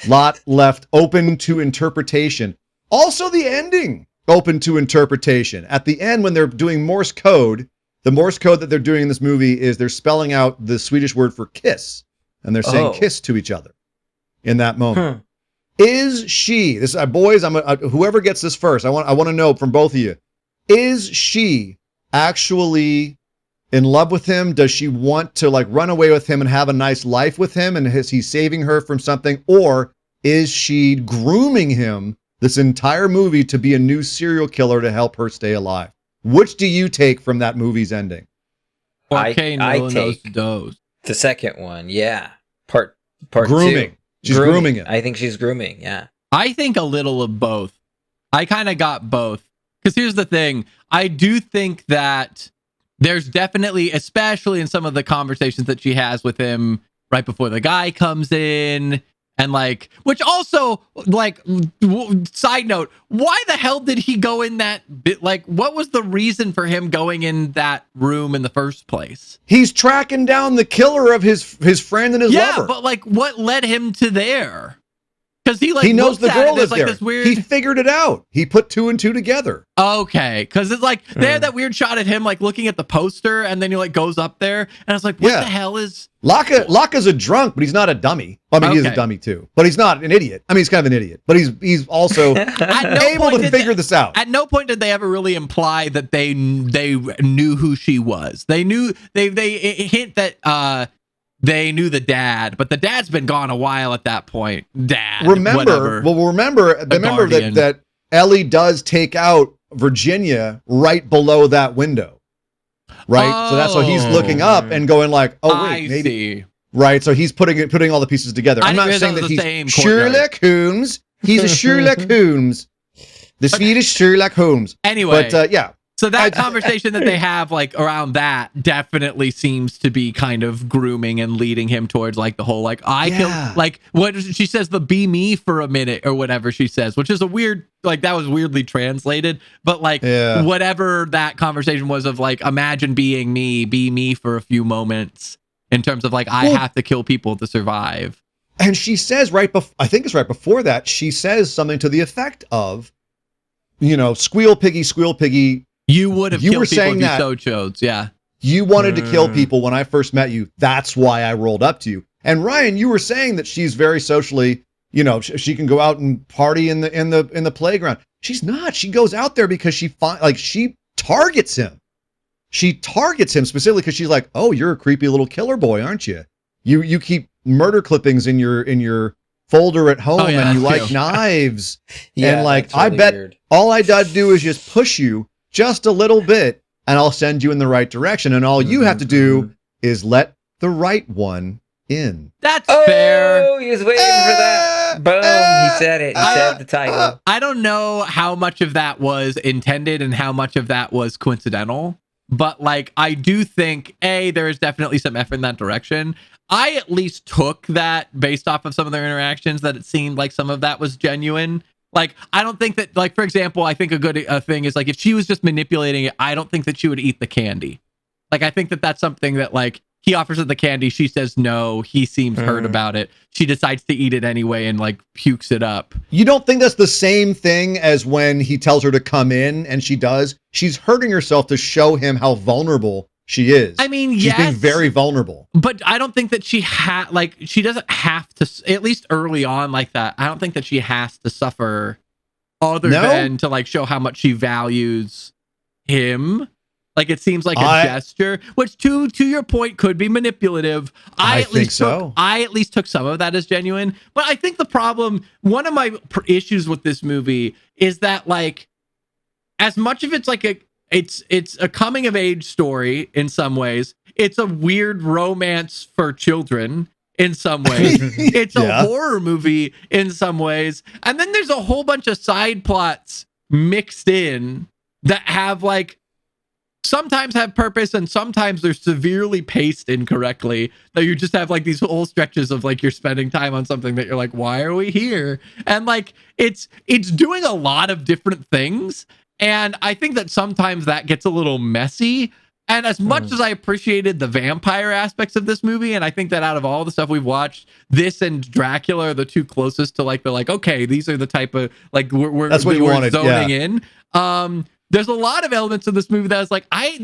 Lot left open to interpretation. Also, the ending open to interpretation. At the end, when they're doing Morse code, the Morse code that they're doing in this movie is they're spelling out the Swedish word for kiss, and they're saying kiss to each other in that moment. Is she, this boys, whoever gets this first, I want to know from both of you, is she actually in love with him? Does she want to like run away with him and have a nice life with him? And is he saving her from something? Or is she grooming him this entire movie to be a new serial killer to help her stay alive? Which do you take from that movie's ending?
I take the second one. Yeah. Part
grooming.
Two.
She's grooming him.
I think she's grooming. Yeah.
I think a little of both. I kind of got both. Because here's the thing. I do think that there's definitely, especially in some of the conversations that she has with him right before the guy comes in, and like, which also, like, side note, why the hell did he go in that bit? Like, what was the reason for him going in that room in the first place?
He's tracking down the killer of his friend and his lover.
Yeah, but like, what led him to there? Because he
knows the girl is
like
there.
This weird...
He figured it out. He put 2 and 2 together.
Okay, because it's like they had that weird shot at him like looking at the poster, and then he like goes up there, and I was like, "What the hell is?"
Laka's a drunk, but he's not a dummy. I mean, he's a dummy too, but he's not an idiot. I mean, he's kind of an idiot, but he's also able to figure this out.
At no point did they ever really imply that they knew who she was. They knew they hint that. They knew the dad, but the dad's been gone a while at that point.
Remember that Ellie does take out Virginia right below that window. Right? So that's why he's looking up and going like, oh wait, maybe. Right. So he's putting all the pieces together. I'm not saying that he's Sherlock Holmes. He's a Sherlock Holmes. The Swedish Sherlock Holmes.
Anyway.
But yeah.
So that conversation that they have like around that definitely seems to be kind of grooming and leading him towards like the whole like kill, like what she says, the be me for a minute or whatever she says, which is a weird, like that was weirdly translated, but like whatever that conversation was of like, imagine being me, be me for a few moments in terms of like, I have to kill people to survive.
And she says I think it's right before that, she says something to the effect of, squeal piggy.
You would have killed people if you so chose. Yeah.
You wanted to kill people when I first met you. That's why I rolled up to you. And Ryan, you were saying that she's very socially, she can go out and party in the playground. She's not. She goes out there because she targets him. She targets him specifically because she's like, "Oh, you're a creepy little killer boy, aren't you? You keep murder clippings in your folder at home and you like knives." And like, really I bet weird. All I got to do is just push you just a little bit, and I'll send you in the right direction. And all you have to do is let the right one in.
That's fair.
Oh, he was waiting for that. Boom, he said it. He said the title.
I don't know how much of that was intended and how much of that was coincidental, but like, I do think, there is definitely some effort in that direction. I at least took that based off of some of their interactions that it seemed like some of that was genuine. Like, I don't think that, like, for example, I think a good thing is, like, if she was just manipulating it, I don't think that she would eat the candy. Like, I think that that's something that, like, he offers her the candy. She says no. He seems hurt about it. She decides to eat it anyway and, like, pukes it up.
You don't think that's the same thing as when he tells her to come in and she does? She's hurting herself to show him how vulnerable she is.
I mean,
she's being very vulnerable.
But I don't think that she she doesn't have to, at least early on like that. I don't think that she has to suffer other than to like show how much she values him. Like, it seems like a gesture, which to your point could be manipulative. I at least took some of that as genuine. But I think the problem, one of my issues with this movie is that, like, as much of it's like it's a coming of age story in some ways. It's a weird romance for children. in some ways. It's a horror movie in some ways. And then there's a whole bunch of side plots mixed in that have like sometimes have purpose and sometimes they're severely paced incorrectly, that you just have like these whole stretches of like you're spending time on something that you're like, why are we here? And like it's doing a lot of different things, and I think that sometimes that gets a little messy. And as much as I appreciated the vampire aspects of this movie, and I think that out of all the stuff we've watched, this and Dracula are the two closest to like the like, okay, these are the type of like we're
that's what you wanted,
zoning in. There's a lot of elements of this movie that I was like, I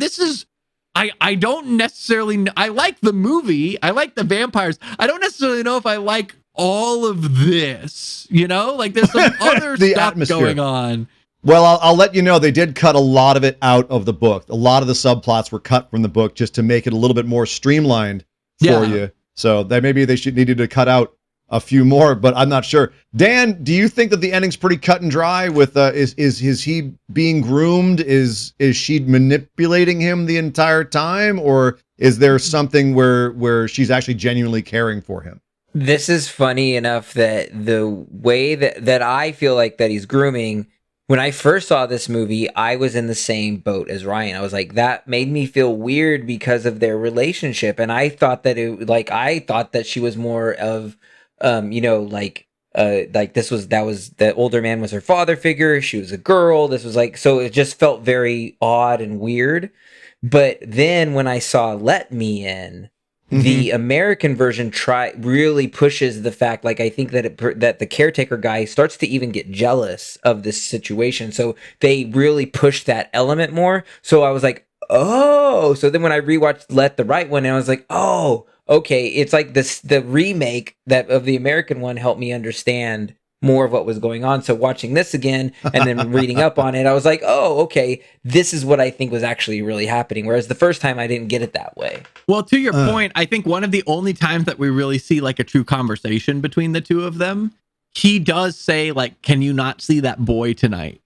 don't necessarily, I like the movie, I like the vampires, I don't necessarily know if I like all of this, you know, like there's some other stuff atmosphere going on.
Well, I'll let you know, they did cut a lot of it out of the book. A lot of the subplots were cut from the book just to make it a little bit more streamlined for you. So that maybe they needed to cut out a few more, but I'm not sure. Dan, do you think that the ending's pretty cut and dry with is he being groomed? Is she manipulating him the entire time, or is there something where she's actually genuinely caring for him?
This is funny enough that the way that I feel like that he's grooming, when I first saw this movie, I was in the same boat as Ryan. I was like, that made me feel weird because of their relationship, and I thought that she was more of like that was the older man was her father figure. She was a girl. This was like, so it just felt very odd and weird. But then when I saw Let Me In, the American version really pushes the fact, like, I think that the caretaker guy starts to even get jealous of this situation. So they really push that element more. So I was like, oh, so then when I rewatched Let the Right One, and I was like, oh, okay, it's like the remake of the American one helped me understand more of what was going on. So watching this again and then reading up on it, I was like, oh, okay, this is what I think was actually really happening. Whereas the first time I didn't get it that way.
Well, to your point, I think one of the only times that we really see like a true conversation between the two of them, he does say like, can you not see that boy tonight?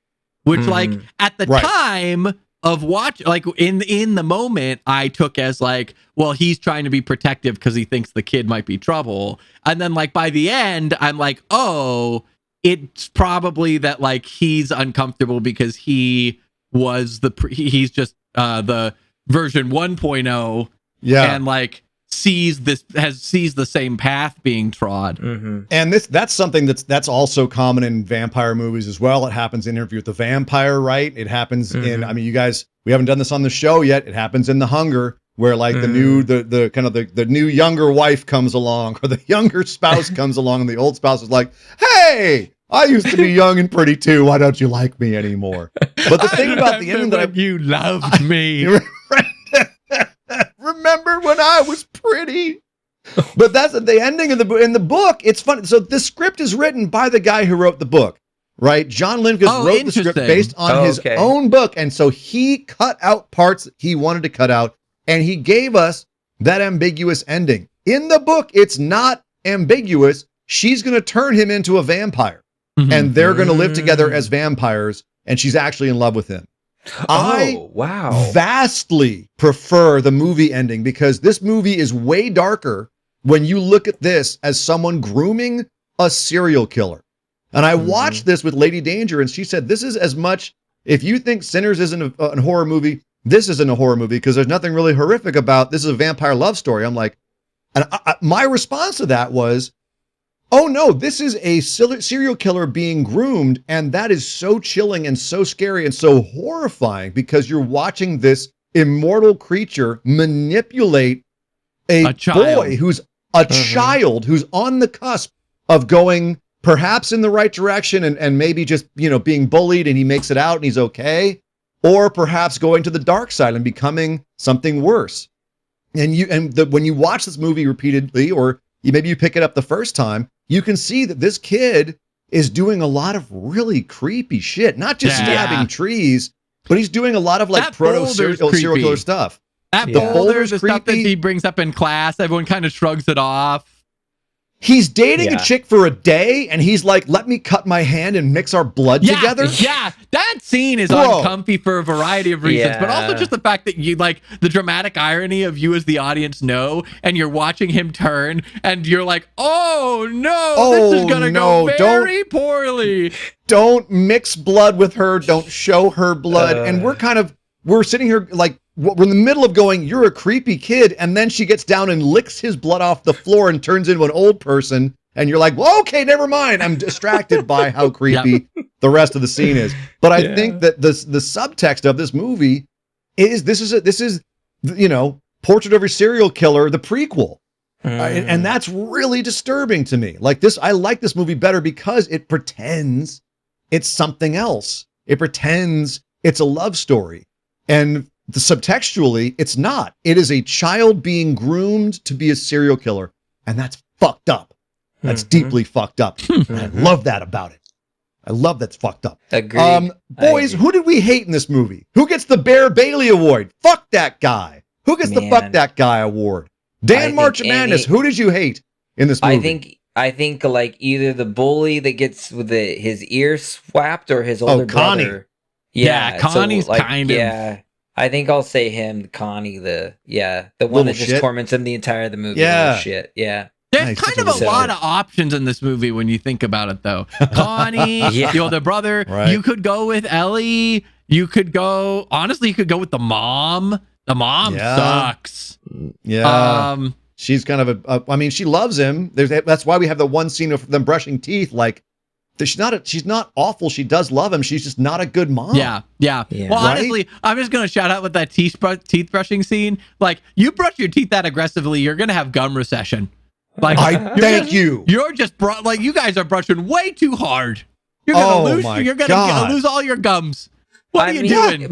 Which like at the time of watch, like in the moment, I took as like, well, he's trying to be protective because he thinks the kid might be trouble. And then like by the end, I'm like, oh, it's probably that like he's uncomfortable because he was he's just the version 1.0. Yeah. And like sees the same path being trod.
And that's something that's also common in vampire movies as well. It happens in Interview with the Vampire, right? It happens in, I mean, you guys, we haven't done this on the show yet. It happens in The Hunger, where like the new younger wife comes along, or the younger spouse comes along, and the old spouse is like, hey, I used to be young and pretty too. Why don't you like me anymore? But the thing about the ending that
you loved me.
Remember when I was pretty? But that's the ending of in the book. It's funny. So the script is written by the guy who wrote the book, right? John Lindquist wrote the script based on his own book, and so he cut out parts he wanted to cut out, and he gave us that ambiguous ending. In the book, it's not ambiguous. She's going to turn him into a vampire, and they're going to live together as vampires, and she's actually in love with him. I vastly prefer the movie ending, because this movie is way darker when you look at this as someone grooming a serial killer. And I watched this with Lady Danger, and she said, this is as much, if you think Sinners isn't a horror movie, this isn't a horror movie, because there's nothing really horrific about this. Is a vampire love story. I'm like, and my response to that was, oh no, this is a serial killer being groomed, and that is so chilling and so scary and so horrifying, because you're watching this immortal creature manipulate a boy who's a child who's on the cusp of going perhaps in the right direction and maybe just, being bullied, and he makes it out and he's okay, or perhaps going to the dark side and becoming something worse. And when you watch this movie repeatedly, or maybe you pick it up the first time, you can see that this kid is doing a lot of really creepy shit. Not just stabbing trees, but he's doing a lot of like proto-serial killer stuff.
That boulder, the stuff that he brings up in class, everyone kind of shrugs it off.
He's dating a chick for a day, and he's like, let me cut my hand and mix our blood together?
Yeah, that scene is uncomfy for a variety of reasons, but also just the fact that you, like, the dramatic irony of you as the audience know, and you're watching him turn, and you're like, oh, no, this is going to go very poorly.
Don't mix blood with her. Don't show her blood. And we're sitting here like, we're in the middle of going, you're a creepy kid, and then she gets down and licks his blood off the floor and turns into an old person, and you're like, well, okay, never mind. I'm distracted by how creepy the rest of the scene is. But I think that the subtext of this movie is this is you know, Portrait of a Serial Killer, the prequel. And that's really disturbing to me. Like this, I like this movie better because it pretends it's something else. It pretends it's a love story. And subtextually, it's not. It is a child being groomed to be a serial killer. And that's fucked up. That's deeply fucked up. And I love that about it. I love that's fucked up.
Agreed.
Boys, who did we hate in this movie? Who gets the Bear Bailey Award? Fuck that guy. Who gets the fuck that guy award? Dan March of Madness, who did you hate in this movie?
I think like either the bully that gets with his ear swapped or his older brother.
Yeah, Connie's
so, like,
kind of.
Yeah, I think I'll say him, Connie, the one that just torments him the entire the movie. Yeah, shit. Yeah.
There's kind of a lot of options in this movie when you think about it, though. Connie, the older brother. Right. You could go with Ellie. You could go. Honestly, you could go with the mom. The mom sucks.
Yeah. She's kind of I mean, she loves him. That's why we have the one scene of them brushing teeth. Like, she's not awful. She does love him. She's just not a good mom.
Yeah. Well, honestly, I'm just gonna shout out with that teeth brushing scene. Like, you brush your teeth that aggressively, you're gonna have gum recession. Like,
thank you.
You're just like, you guys are brushing way too hard. You're gonna lose. You're gonna lose all your gums. What are you doing?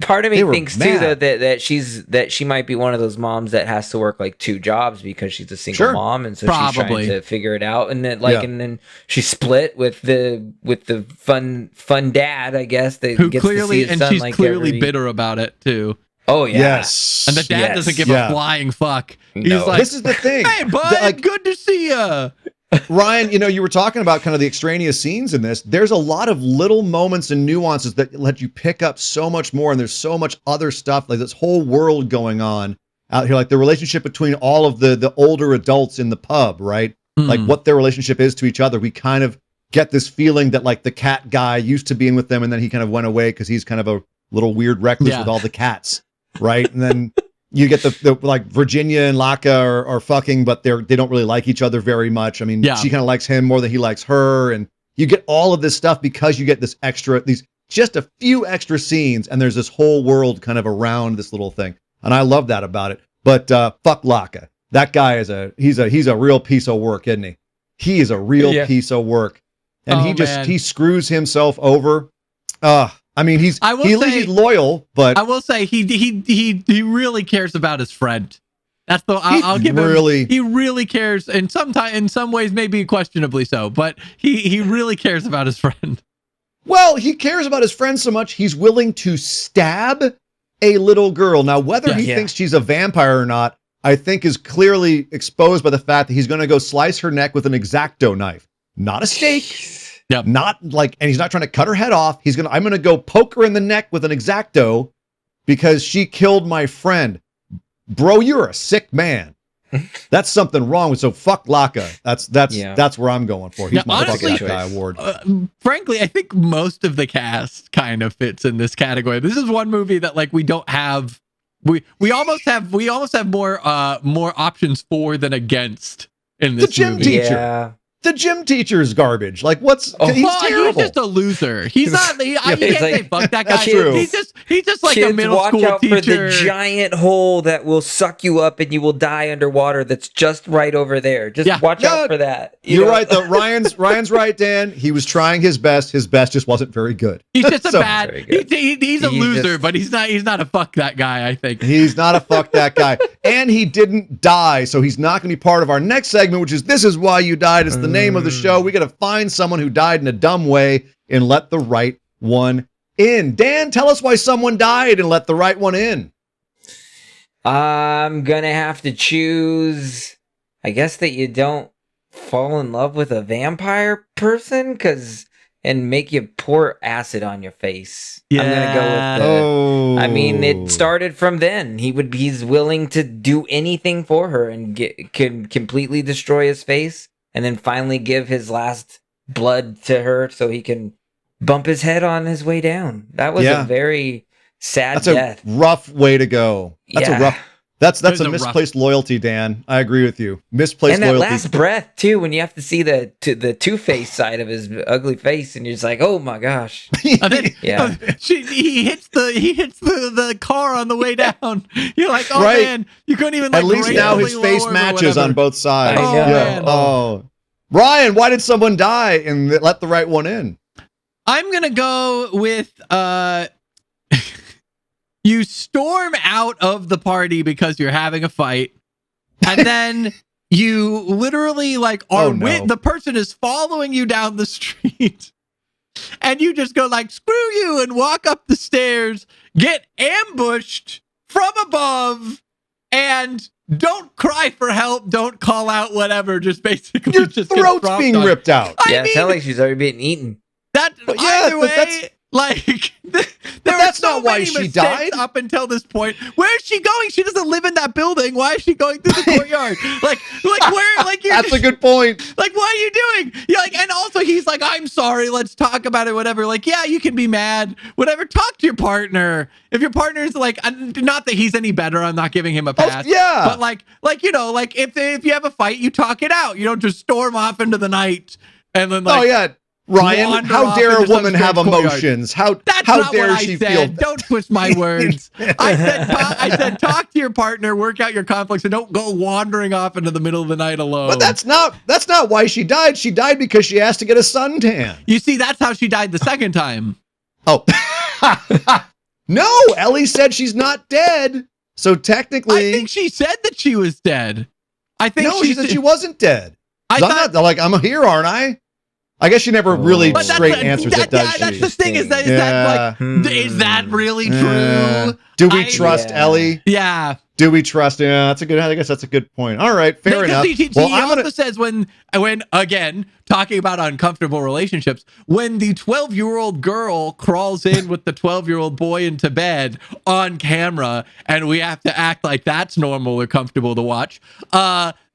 Part of me thinks too that she might be one of those moms that has to work like two jobs because she's a single mom, and so she's trying to figure it out, and then and then she split with the fun dad, I guess, that
who
gets
clearly
to see his son,
she's
like
clearly bitter about it too.
Oh yeah.
Yes.
And the dad doesn't give a flying fuck.
No.
He's like,
this is the thing.
Hey, bud, good to see ya.
Ryan, you were talking about kind of the extraneous scenes in this. There's a lot of little moments and nuances that let you pick up so much more. And there's so much other stuff, like this whole world going on out here, like the relationship between all of the older adults in the pub, right? Like what their relationship is to each other. We kind of get this feeling that like the cat guy used to be in with them, and then he kind of went away because he's kind of a little weird recluse with all the cats, right? And then you get the like Virginia and Laka are fucking, but they don't really like each other very much. I mean, she kind of likes him more than he likes her, and you get all of this stuff because you get these just a few extra scenes, and there's this whole world kind of around this little thing, and I love that about it. But fuck Laka, that guy is he's a real piece of work, isn't he? He is a real piece of work, and he screws himself over. I mean, he's loyal, but
I will say he really cares about his friend. That's I'll give him. He really cares, and in some ways, maybe questionably so, but he really cares about his friend.
Well, he cares about his friend so much he's willing to stab a little girl. Now, whether he thinks she's a vampire or not, I think is clearly exposed by the fact that he's going to go slice her neck with an X-Acto knife, not a steak.
Yep.
Not like, and he's not trying to cut her head off. I'm going to go poke her in the neck with an X-Acto because she killed my friend. Bro, you're a sick man. That's something wrong with. So fuck Laka. That's where I'm going for. He's my fuck that guy award.
Frankly, I think most of the cast kind of fits in this category. This is one movie that like we don't have. We almost have more options for than against in this
gym
movie.
Teacher. Yeah. The gym teacher is garbage. Like, he's terrible.
He's just a loser. He's not. You can't say fuck that guy.
That's true.
He's just like a middle school teacher.
Watch out for the giant hole that will suck you up and you will die underwater. That's just right over there. Just watch out for that.
You're right. Though Ryan's right, Dan. He was trying his best. His best just wasn't very good.
He's just he's a loser, but he's not a fuck that guy. I think
he's not a fuck that guy, and he didn't die, so he's not going to be part of our next segment, which is "This Is Why You Died." It's the name of the show. We got to find someone who died in a dumb way and let the right one in. Dan, tell us why someone died and let the right one in.
I'm gonna have to choose. I guess that you don't fall in love with a vampire person and make you pour acid on your face.
Yeah.
I'm gonna go with I mean, it started from then. He's willing to do anything for her and can completely destroy his face, and then finally give his last blood to her so he can bump his head on his way down. That was a very sad death.
A rough way to go. That's a misplaced loyalty, Dan. I agree with you. Misplaced loyalty.
And that last breath too, when you have to see the Two-Face side of his ugly face, and you're just like, oh my gosh.
And then, he hits the car on the way down. You're like, oh man, you couldn't even. Like,
at least now his face matches on both sides.
I know.
Yeah. Oh, Ryan, why did someone die and let the right one in?
I'm gonna go with you storm out of the party because you're having a fight, and then you literally the person is following you down the street, and you just go like, screw you, and walk up the stairs, get ambushed from above, and don't cry for help, don't call out, whatever, just basically
your throat's being ripped out.
Yeah, it sounds like she's already being eaten.
Either way, that's
not why she died.
Up until this point, where is she going? She doesn't live in that building. Why is she going through the courtyard?
That's a good point.
Like, what are you doing? You're like, and also he's like, I'm sorry. Let's talk about it. Whatever. Like, yeah, you can be mad. Whatever. Talk to your partner. If your partner's like, not that he's any better. I'm not giving him a pass.
Yeah.
But if you have a fight, you talk it out. You don't just storm off into the night and then
Ryan, how dare a woman have emotions? How dare she feel?
Don't twist my words. I said talk to your partner, work out your conflicts, and don't go wandering off into the middle of the night alone.
But that's not why she died. She died because she asked to get a suntan.
You see, that's how she died the second time.
Oh. No, Ellie said she's not dead. So technically,
I think she said that she was dead.
She said she wasn't dead. I'm here, aren't I? I guess she never really straight answers it, does she?
That's the thing. Is that really true?
Do we trust Ellie?
Yeah.
Do we trust? Yeah, I guess that's a good point. All right, fair enough.
He also says when again talking about uncomfortable relationships, when the 12-year-old girl crawls in with the 12-year-old boy into bed on camera, and we have to act like that's normal or comfortable to watch.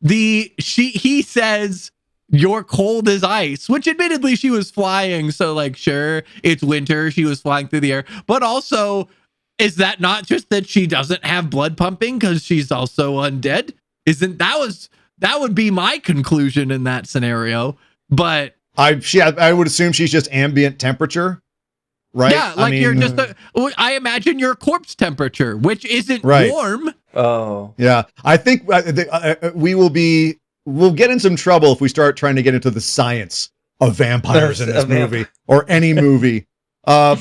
He says, "You're cold as ice," which admittedly she was flying. So sure, it's winter. She was flying through the air, but also, is that not just that she doesn't have blood pumping because she's also undead? That would be my conclusion in that scenario. But
I would assume she's just ambient temperature, right?
Yeah, you're just I imagine your corpse temperature, which isn't warm.
Oh,
yeah. I think we'll get in some trouble if we start trying to get into the science of vampires in this movie or any movie. So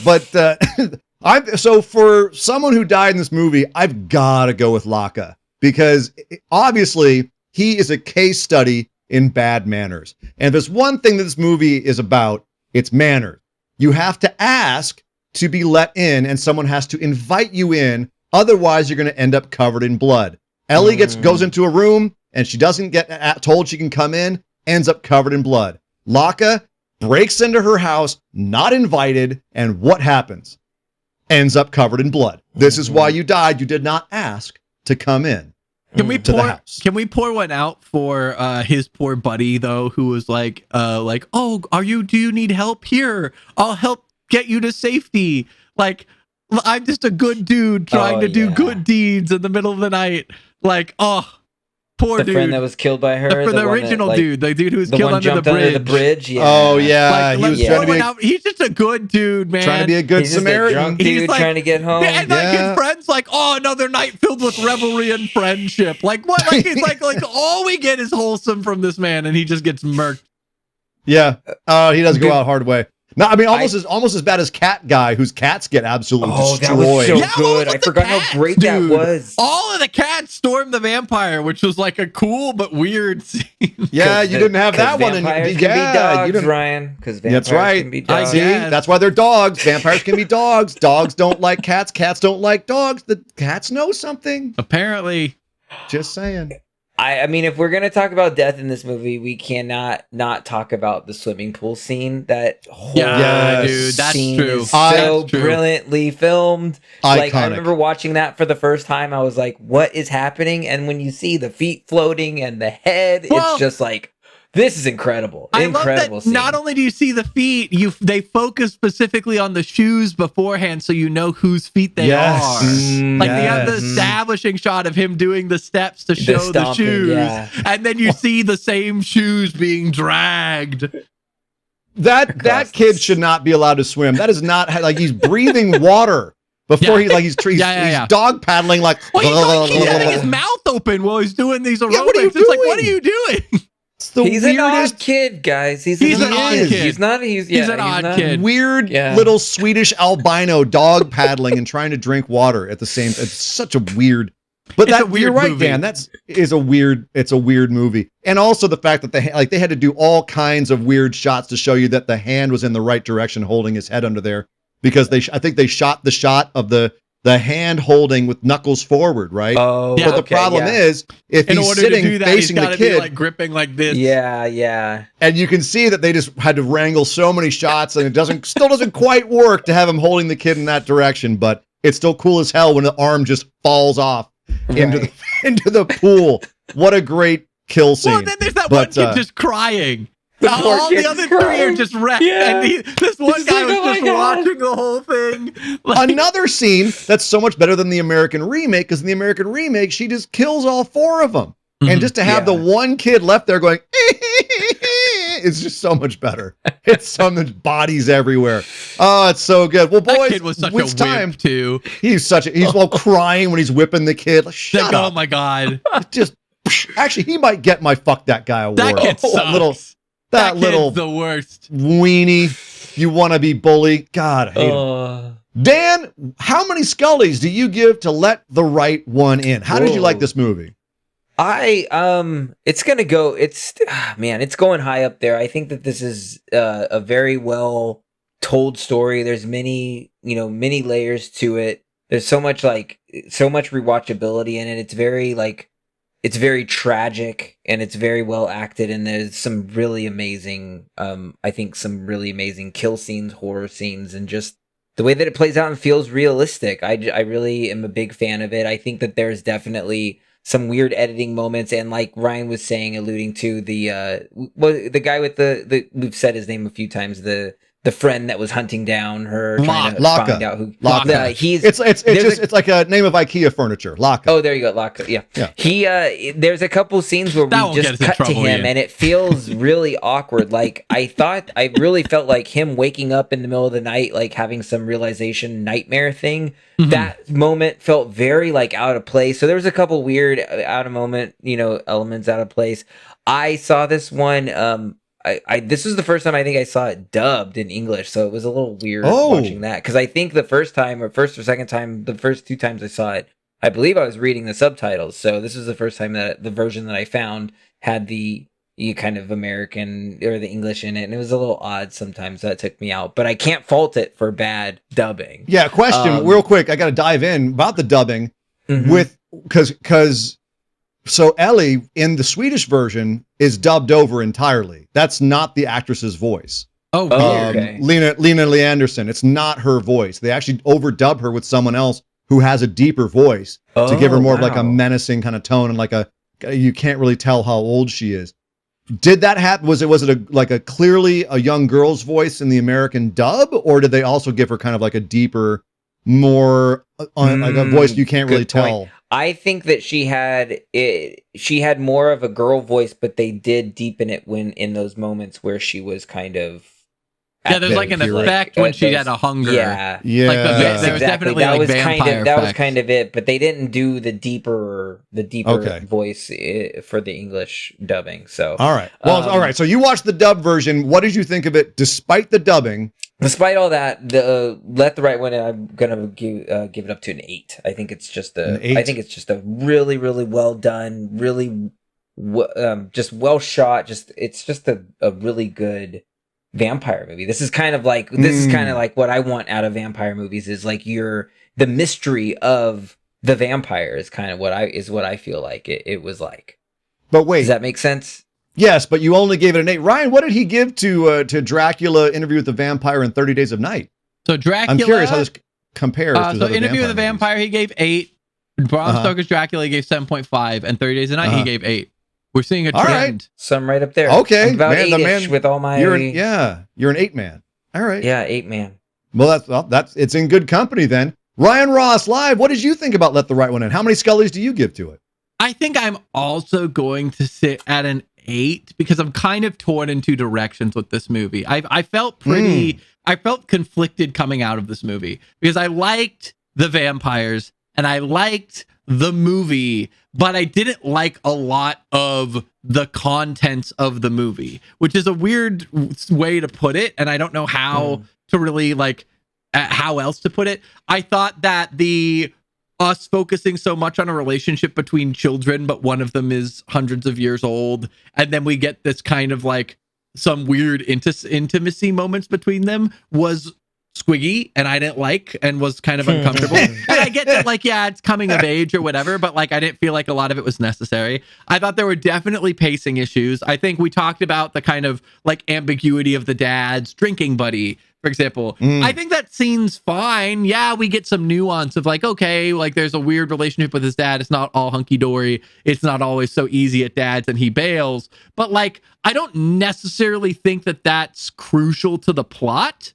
for someone who died in this movie, I've got to go with Laka because obviously he is a case study in bad manners. And if there's one thing that this movie is about, it's manners. You have to ask to be let in, and someone has to invite you in. Otherwise, you're going to end up covered in blood. Ellie goes into a room, and she doesn't get told she can come in, ends up covered in blood. Laka breaks into her house, not invited, and what happens? Ends up covered in blood. This is why you died. You did not ask to come in.
Can we pour one out for his poor buddy though, who was like, oh, do you need help? Here, I'll help get you to safety. Like, I'm just a good dude trying to do good deeds in the middle of the night. Like, poor
the
dude.
friend that was killed by her.
The original dude, the dude who was killed under the bridge.
Yeah.
Oh yeah,
he was trying to be. He's just a good dude, man.
Trying to be a good Samaritan.
Just a drunk dude trying to get home.
And his friends another night filled with revelry and friendship. Like what? Like he's like all we get is wholesome from this man, and he just gets murked.
Yeah. He does go out hard way. No, I mean almost as bad as Cat Guy, whose cats get absolutely destroyed.
That was so good. I forgot how great that was.
All of the cats stormed the vampire, which was like a cool but weird scene.
Yeah, you didn't have that one.
Vampires can be dogs, Ryan. Because vampires can be dogs.
See, that's why they're dogs. Vampires can be dogs. Dogs don't like cats. Cats don't like dogs. The cats know something.
Apparently.
Just saying.
I mean, if we're gonna talk about death in this movie, we cannot not talk about the swimming pool scene. That whole
dude, that's
scene
true.
is so brilliantly filmed.
Iconic.
Like, I remember watching that for the first time. I was like, "What is happening?" And when you see the feet floating and the head, it's just like, this is incredible. Incredible
love that. Not only do you see the feet, they focus specifically on the shoes beforehand, so you know whose feet they are. Like they have the establishing shot of him doing the steps to show the shoes, and then you see the same shoes being dragged.
That kid should not be allowed to swim. That is not like he's breathing water before he's dog paddling like.
Well, he's getting his mouth open while he's doing these aerobics. It's like, what are you doing?
He's an odd kid, guys. He's an odd kid. He's an odd kid.
Weird little Swedish albino dog paddling and trying to drink water at the same. It's such a weird. But you're right, movie. Dan. It's a weird movie, and also the fact that they had to do all kinds of weird shots to show you that the hand was in the right direction, holding his head under there, because I think they shot the shot of the hand holding with knuckles forward, right?
Oh,
but the problem is, if he's sitting facing the kid,
like gripping like this.
Yeah.
And you can see that they just had to wrangle so many shots, and it still doesn't quite work to have him holding the kid in that direction. But it's still cool as hell when the arm just falls off into the pool. What a great kill scene!
Well, then there's that one kid just crying. All the other three are just wrecked, and this one guy was just watching the whole thing.
Like, another scene that's so much better than the American remake, because in the American remake, she just kills all four of them. And just to have the one kid left there going, it's just so much better. It's so much bodies everywhere. Oh, it's so good. Well, boys,
that kid was such a whip too.
He's all crying when he's whipping the kid. Like, shut up.
Oh my God.
Actually, he might get my fuck that guy award.
That kid sucks.
That little
the worst
weenie, you want to be bully. God, I hate him. Dan, how many Scullys do you give to Let the Right One In? How did you like this movie?
It's going high up there. I think that this is a very well told story. There's many layers to it. There's so much rewatchability in it. It's very tragic, and it's very well acted, and there's some really amazing, some really amazing kill scenes, horror scenes, and just the way that it plays out and feels realistic. I really am a big fan of it. I think that there's definitely some weird editing moments, and like Ryan was saying, alluding to the guy with the we've said his name a few times, the friend that was hunting down her, trying to find out who.
Laka. It's like a name of IKEA furniture. Laka.
Oh, there you go, Laka. Yeah. He there's a couple scenes where we just cut to him, and it feels really awkward. Like I really felt like him waking up in the middle of the night, like having some realization nightmare thing. Mm-hmm. That moment felt very like out of place. So there was a couple weird out of moment, elements out of place. I saw this one. This was the first time I think I saw it dubbed in English, so it was a little weird watching that, because I think the first or second time, the first two times I saw it, I believe I was reading the subtitles. So this was the first time that the version that I found had the kind of American or the English in it, and it was a little odd sometimes. That took me out, but I can't fault it for bad dubbing.
Yeah, question real quick. I got to dive in about the dubbing with because. So Ellie in the Swedish version is dubbed over entirely. That's not the actress's voice.
Oh, weird.
Okay. Lena Leandersson. It's not her voice. They actually overdub her with someone else who has a deeper voice to give her more of like a menacing kind of tone, and you can't really tell how old she is. Did that happen? Was it a clearly a young girl's voice in the American dub, or did they also give her kind of like a deeper, more like a voice you can't really tell?
I think that she had more of a girl voice, but they did deepen it in those moments where she was kind of
there's like an effect when she had a hunger.
Yeah.
There was definitely
that
like
that was kind of it, but they didn't do the deeper voice for the English dubbing. So
all right, well, all right. So you watched the dub version. What did you think of it, despite the dubbing?
Despite all that, the Let the Right One In, I'm gonna give it up to an 8. I think it's just a really, really well done, really just well shot. It's just a really good vampire movie. This is kind of like what I want out of vampire movies, is like the mystery of the vampire is kind of what I feel like it was like.
But wait.
Does that make sense?
Yes, but you only gave it an 8. Ryan, what did he give to Dracula Interview with the Vampire and 30 Days of Night?
So Dracula.
I'm curious how this compares to
so Interview with the Vampire, he gave 8. Bram Stoker's Dracula, he gave 7.5. And 30 Days of Night, he gave 8. We're seeing a trend.
All right.
So I'm right up there.
Okay.
I'm about 8-ish with all my...
You're an 8 man. All right.
Yeah, 8 man.
Well, that's it's in good company then. Ryan Ross Live, what did you think about Let the Right One In? How many Scullys do you give to it?
I think I'm also going to sit at an 8 because I'm kind of torn in 2 directions with this movie. I felt conflicted coming out of this movie because I liked the vampires and I liked the movie, but I didn't like a lot of the contents of the movie, which is a weird way to put it. And I don't know how to really how else to put it. I thought that us focusing so much on a relationship between children, but one of them is hundreds of years old. And then we get this kind of some weird intimacy moments between them was squiggy and I didn't like and was kind of uncomfortable. And I get that it's coming of age or whatever, but I didn't feel like a lot of it was necessary. I thought there were definitely pacing issues. I think we talked about the kind of ambiguity of the dad's drinking buddy, for example. I think that scene's fine. Yeah, we get some nuance of there's a weird relationship with his dad. It's not all hunky-dory. It's not always so easy at dad's and he bails. But I don't necessarily think that that's crucial to the plot.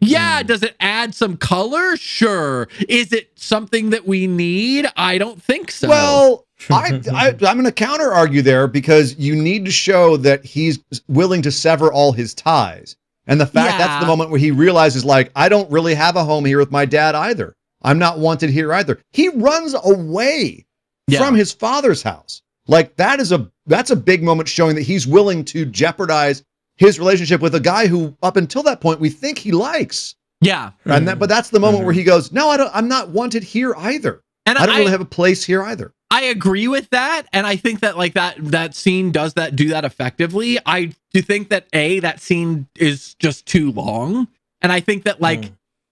Does it add some color? Sure. Is it something that we need? I don't think so.
Well, I'm going to counter argue there because you need to show that he's willing to sever all his ties. And the fact that's the moment where he realizes I don't really have a home here with my dad either. I'm not wanted here either. He runs away from his father's house. That's a big moment showing that he's willing to jeopardize his relationship with a guy who, up until that point, we think he likes.
Yeah.
But that's the moment where he goes, no, I'm not wanted here either. And I don't really have a place here either.
I agree with that. And I think that that scene do that effectively. I do think that that scene is just too long. And I think that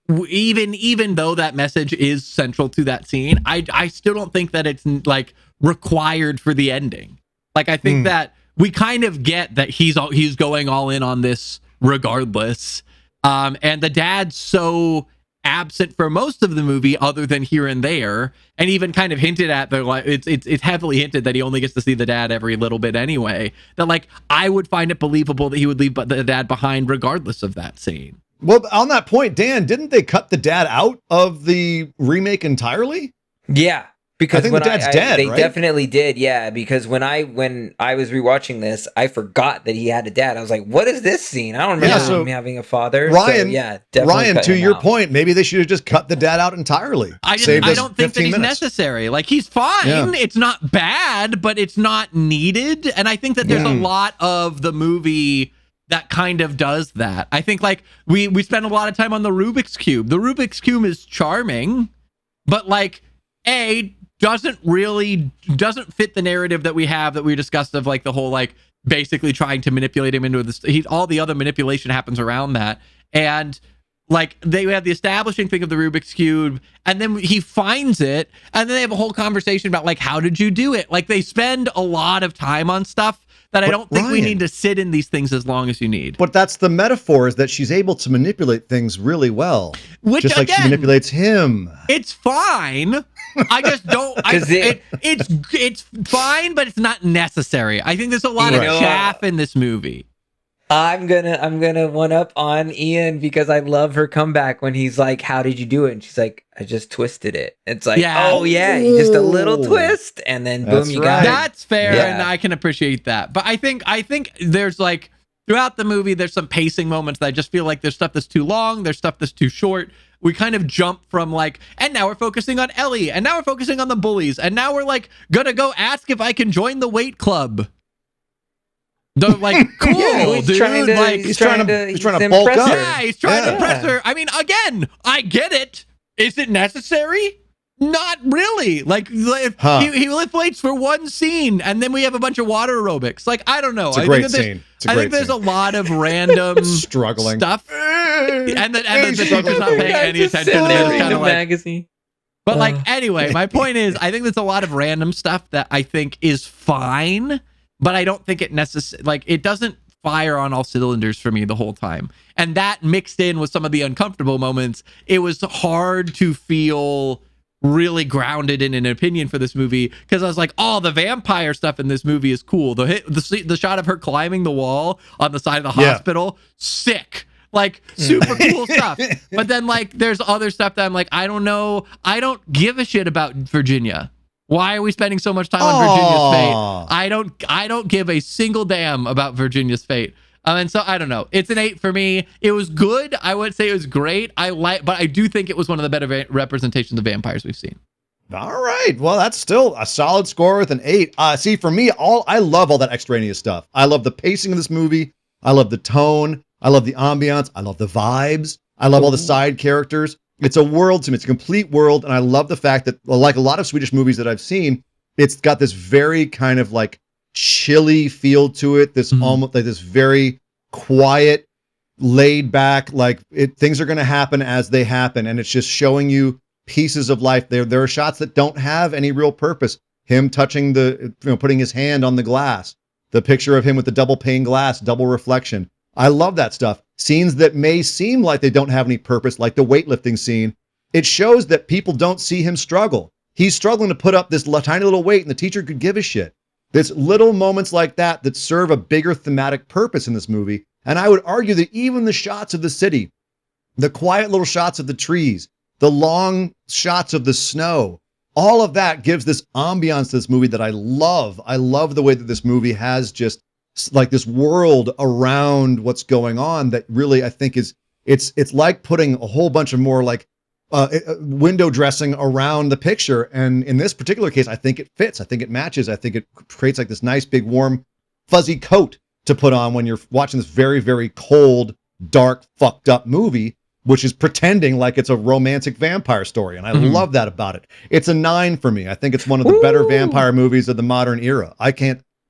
even though that message is central to that scene, I still don't think that it's required for the ending. I think that we kind of get that he's going all in on this regardless. And the dad's so absent for most of the movie other than here and there, and even kind of hinted at it's heavily hinted that he only gets to see the dad every little bit anyway, that I would find it believable that he would leave the dad behind regardless of that scene.
Well, on that point, Dan, didn't they cut the dad out of the remake entirely?
Yeah. Because
I think the dad's dead,
they
right?
definitely did, yeah. Because when I was rewatching this, I forgot that he had a dad. I was like, "What is this scene? I don't remember him having a father."
Ryan,
Ryan,
to your point, maybe they should have just cut the dad out entirely.
I don't think that he's necessary. He's fine. Yeah. It's not bad, but it's not needed. And I think that there's a lot of the movie that kind of does that. I think we spend a lot of time on the Rubik's Cube. The Rubik's Cube is charming, but doesn't fit the narrative that we discussed of the whole basically trying to manipulate him into this. All the other manipulation happens around that, and they have the establishing thing of the Rubik's Cube, and then he finds it, and then they have a whole conversation about how did you do it? They spend a lot of time on stuff that I don't think we need to sit in these things as long as you need.
But that's the metaphor, is that she's able to manipulate things really well.
Which,
just like she manipulates him.
It's fine. I just don't. It's fine, but it's not necessary. I think there's a lot of chaff in this movie.
I'm gonna one up on Ian because I love her comeback when he's like, "How did you do it?" And she's like, "I just twisted it." It's like, "Oh yeah, just a little twist," and then boom, you got it.
That's fair, and I can appreciate that. But I think there's throughout the movie, there's some pacing moments that I just feel like there's stuff that's too long, there's stuff that's too short. We kind of jump from and now we're focusing on Ellie, and now we're focusing on the bullies, and now we're gonna go ask if I can join the weight club. They're cool,
he's
dude.
He's trying to
bulk up.
Yeah, he's trying to impress her. I mean, again, I get it. Is it necessary? Not really. He lift weights for one scene, and then we have a bunch of water aerobics. I don't know.
It's a great scene.
I think there's a lot of random
struggling
stuff, and the teacher's not paying any attention. They're kind of
magazine.
But like, anyway, my point is, I think there's a lot of random stuff that I think is fine, but I don't think it it doesn't fire on all cylinders for me the whole time. And that mixed in with some of the uncomfortable moments, it was hard to feel really grounded in an opinion for this movie, because I was like, oh, the vampire stuff in this movie is cool. The shot of her climbing the wall on the side of the hospital, sick. Like, super cool stuff. But then, like, there's other stuff that I'm like, I don't know. I don't give a shit about Virginia. Why are we spending so much time on Virginia's fate? I don't give a single damn about Virginia's fate. And so I don't know. It's an 8 for me. It was good. I would say it was great. But I do think it was one of the better representations of vampires we've seen.
All right. Well, that's still a solid score with an 8. See, for me, I love all that extraneous stuff. I love the pacing of this movie. I love the tone. I love the ambiance. I love the vibes. I love all the side characters. It's a world to me. It's a complete world. And I love the fact that, like a lot of Swedish movies that I've seen, it's got this very kind of like chilly feel to it. This almost like this very quiet, laid back, like things are going to happen as they happen. And it's just showing you pieces of life. There are shots that don't have any real purpose. Him touching putting his hand on the glass, the picture of him with the double pane glass, double reflection. I love that stuff. Scenes that may seem like they don't have any purpose, like the weightlifting scene. It shows that people don't see him struggle. He's struggling to put up this tiny little weight, and the teacher could give a shit. There's little moments like that serve a bigger thematic purpose in this movie. And I would argue that even the shots of the city, the quiet little shots of the trees, the long shots of the snow, all of that gives this ambiance to this movie that I love. I love the way that this movie has just like this world around what's going on that really, I think it's like putting a whole bunch of more like window dressing around the picture. And in this particular case, I think it fits. I think it matches. I think it creates like this nice, big, warm, fuzzy coat to put on when you're watching this very, very cold, dark, fucked up movie, which is pretending like it's a romantic vampire story. And I love that about it. It's a 9 for me. I think it's one of the better vampire movies of the modern era.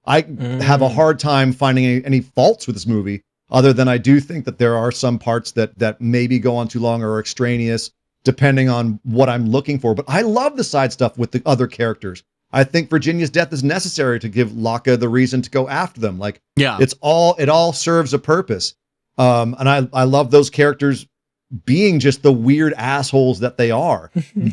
I have a hard time finding any faults with this movie, other than I do think that there are some parts that maybe go on too long or are extraneous, depending on what I'm looking for. But I love the side stuff with the other characters. I think Virginia's death is necessary to give Locke the reason to go after them. Like, it all serves a purpose. And I love those characters being just the weird assholes that they are.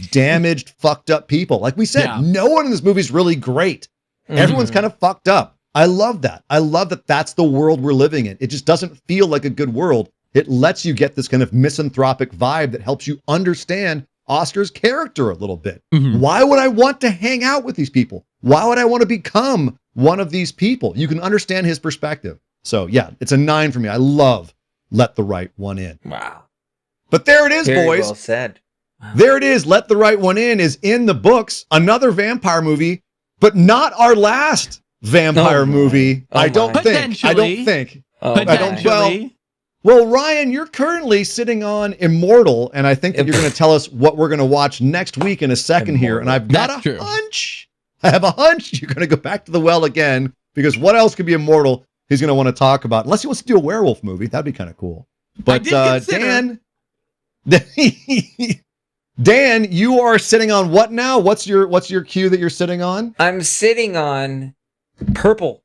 Damaged, fucked up people. Like we said, no one in this movie is really great. Everyone's kind of fucked up. I love that. I love that that's the world we're living in. It just doesn't feel like a good world. It lets you get this kind of misanthropic vibe that helps you understand Oscar's character a little bit. Why would I want to hang out with these people? Why would I want to become one of these people? You can understand his perspective. So yeah, it's a 9 for me. I love Let the Right One In.
Wow.
But there it is,
Very
boys.
well said. Wow.
There it is. Let the Right One In is in the books. Another vampire movie, but not our last vampire movie. I don't think. Well, Ryan, you're currently sitting on Immortal, and I think that you're going to tell us what we're going to watch next week in a second here. And I've got a hunch. I have a hunch you're going to go back to the well again, because what else could be Immortal he's going to want to talk about? Unless he wants to do a werewolf movie. That'd be kind of cool. But Dan, you are sitting on what now? What's your cue that you're sitting on?
I'm sitting on purple.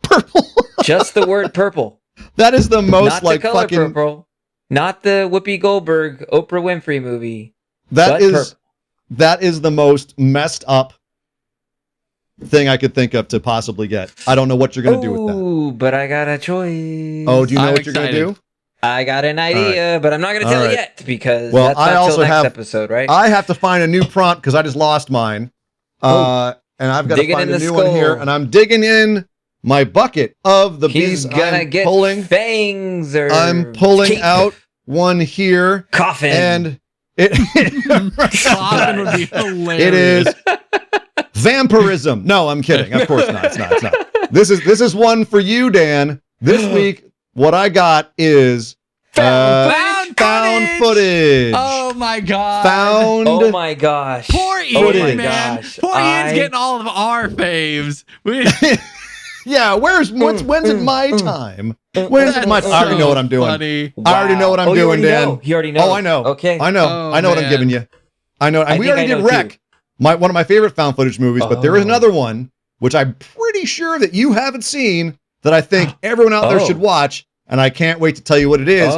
Purple.
Just the word purple.
That is the most
not
like
the color
fucking
purple. Not the Whoopi Goldberg, Oprah Winfrey movie.
That is the most messed up thing I could think of to possibly get. I don't know what you're going to do with that.
Ooh, but I got a choice.
Oh, do you know what you're going to do?
I got an idea, but I'm not going to tell yet, because
that's
not till next episode, right?
I have to find a new prompt because I just lost mine. And I've got to find a new one here, and I'm digging in my bucket of the bees.
He's gonna get fangs.
I'm pulling out one here.
Coffin.
And
Coffin would be hilarious.
It is vampirism. No, I'm kidding. Of course not. It's not. This is one for you, Dan. This week, what I got is found footage.
Oh my god.
Oh my gosh.
Poor Ian, man. Poor Ian's getting all of our faves.
Yeah, when's it my time? When's it my time? I already know what I'm doing.
Funny.
I already know what I'm doing, Dan.
You already know.
Oh, I know.
Okay.
I know what I'm giving you. I know. And we already did Wreck, one of my favorite found footage movies, but there is another one, which I'm pretty sure that you haven't seen, that I think everyone out there should watch, and I can't wait to tell you what it is.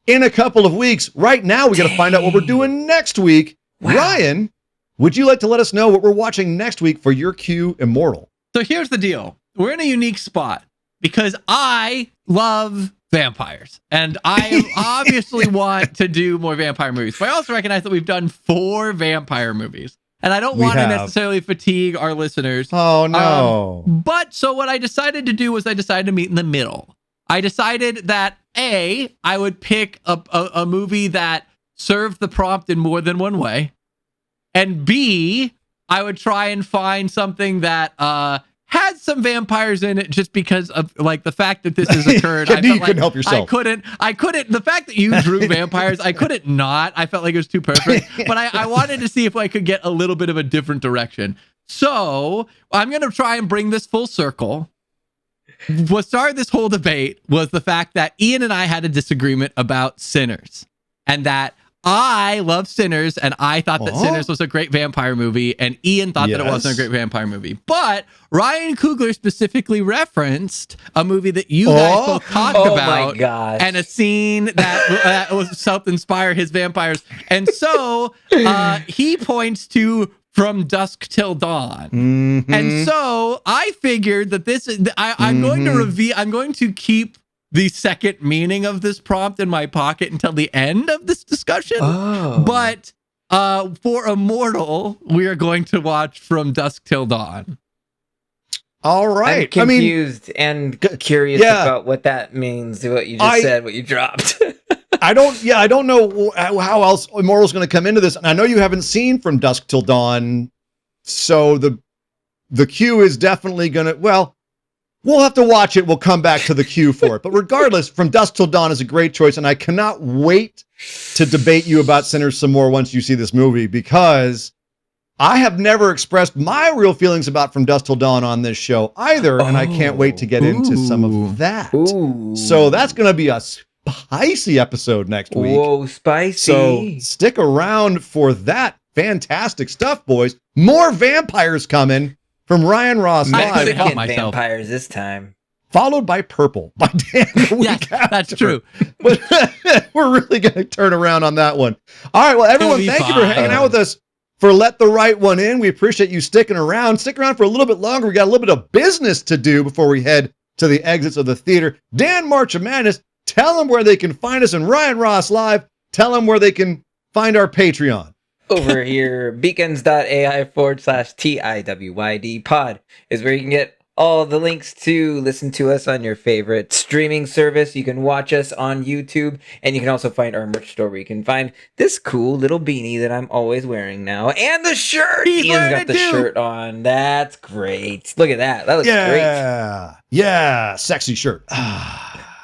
In a couple of weeks. Right now, we got to find out what we're doing next week. Wow. Ryan, would you like to let us know what we're watching next week for your Q Immortal?
So here's the deal. We're in a unique spot because I love vampires, and I obviously want to do more vampire movies, but I also recognize that we've done 4 vampire movies, and I don't want to necessarily fatigue our listeners.
Oh, no.
But so what I decided to do was I decided to meet in the middle. I decided that I would pick a movie that served the prompt in more than one way, and B, I would try and find something that had some vampires in it, just because of like the fact that this has occurred.
I knew you couldn't help yourself.
I couldn't. The fact that you drew vampires, I couldn't not. I felt like it was too perfect. But I wanted to see if I could get a little bit of a different direction. So I'm going to try and bring this full circle. What started this whole debate was the fact that Ian and I had a disagreement about Sinners, and that I love Sinners, and I thought that Sinners was a great vampire movie, and Ian thought that it wasn't a great vampire movie. But Ryan Coogler specifically referenced a movie that you guys both talked about, and a scene that was self-inspired his vampires. And so he points to From Dusk Till Dawn. And so I figured that this is, I'm going to reveal, I'm going to keep the second meaning of this prompt in my pocket until the end of this discussion. But for Immortal, we are going to watch From Dusk Till Dawn.
All right.
I'm confused and curious about what that means, what you just said, what you dropped.
I don't know how else Immortal's going to come into this. And I know you haven't seen From Dusk Till Dawn, so the queue is definitely going to, well, we'll have to watch it. We'll come back to the queue for it. But regardless, From Dusk Till Dawn is a great choice, and I cannot wait to debate you about Sinners some more once you see this movie, because I have never expressed my real feelings about From Dusk Till Dawn on this show either, and I can't wait to get into some of that. So that's going to be a spicy episode next week.
Whoa, spicy.
So stick around for that fantastic stuff, boys. More vampires coming from Ryan Ross Live.
I couldn't help myself.
Vampires this time.
Followed by Purple by Dan the week after.
That's true.
But we're really going to turn around on that one. All right, well, everyone, thank you for hanging out with us for Let the Right One In. We appreciate you sticking around. Stick around for a little bit longer. We got a little bit of business to do before we head to the exits of the theater. Dan March of Madness, tell them where they can find us, and Ryan Ross Live, tell them where they can find our Patreon.
Over here, beacons.ai/TIWYD pod is where you can get all the links to listen to us on your favorite streaming service. You can watch us on YouTube, and you can also find our merch store where you can find this cool little beanie that I'm always wearing now, and the shirt. Ian's got the shirt on. That's great. Look at that. That looks great.
Yeah, sexy shirt.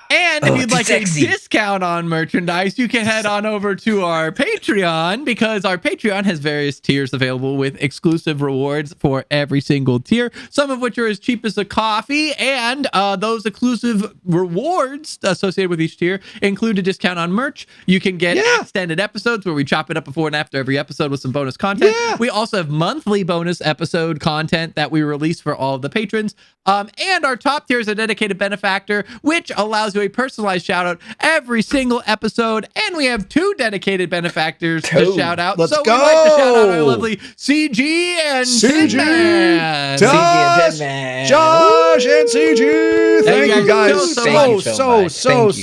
And if you'd like a discount on merchandise, you can head on over to our Patreon, because our Patreon has various tiers available with exclusive rewards for every single tier, some of which are as cheap as a coffee. And those exclusive rewards associated with each tier include a discount on merch. You can get extended episodes where we chop it up before and after every episode with some bonus content. We also have monthly bonus episode content that we release for all of the patrons. And our top tier is a dedicated benefactor, which allows you a personalized shout out every single episode. And we have 2 dedicated benefactors to shout out.
Let's
go.
We'd
like to shout out our lovely CG and Tinman.
Josh and CG. Thank you guys
so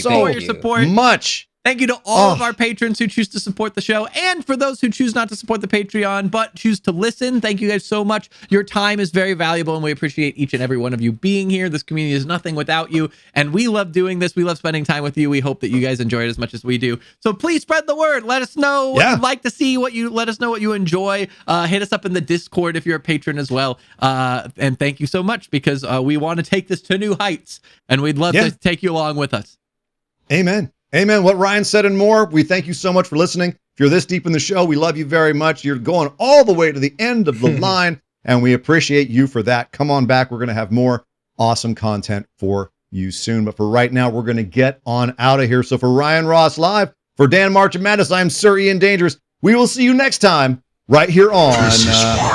your support.
Much.
Thank you to all of our patrons who choose to support the show, and for those who choose not to support the Patreon but choose to listen. Thank you guys so much. Your time is very valuable, and we appreciate each and every one of you being here. This community is nothing without you, and we love doing this. We love spending time with you. We hope that you guys enjoy it as much as we do. So please spread the word. Let us know what you'd like to see. Let us know what you enjoy. Hit us up in the Discord if you're a patron as well. And thank you so much, because we want to take this to new heights, and we'd love to take you along with us.
Amen. Amen. What Ryan said and more. We thank you so much for listening. If you're this deep in the show, we love you very much. You're going all the way to the end of the line, and we appreciate you for that. Come on back. We're going to have more awesome content for you soon. But for right now, we're going to get on out of here. So for Ryan Ross Live, for Dan March of Madness, I'm Sir Ian Dangerous. We will see you next time right here on
This is why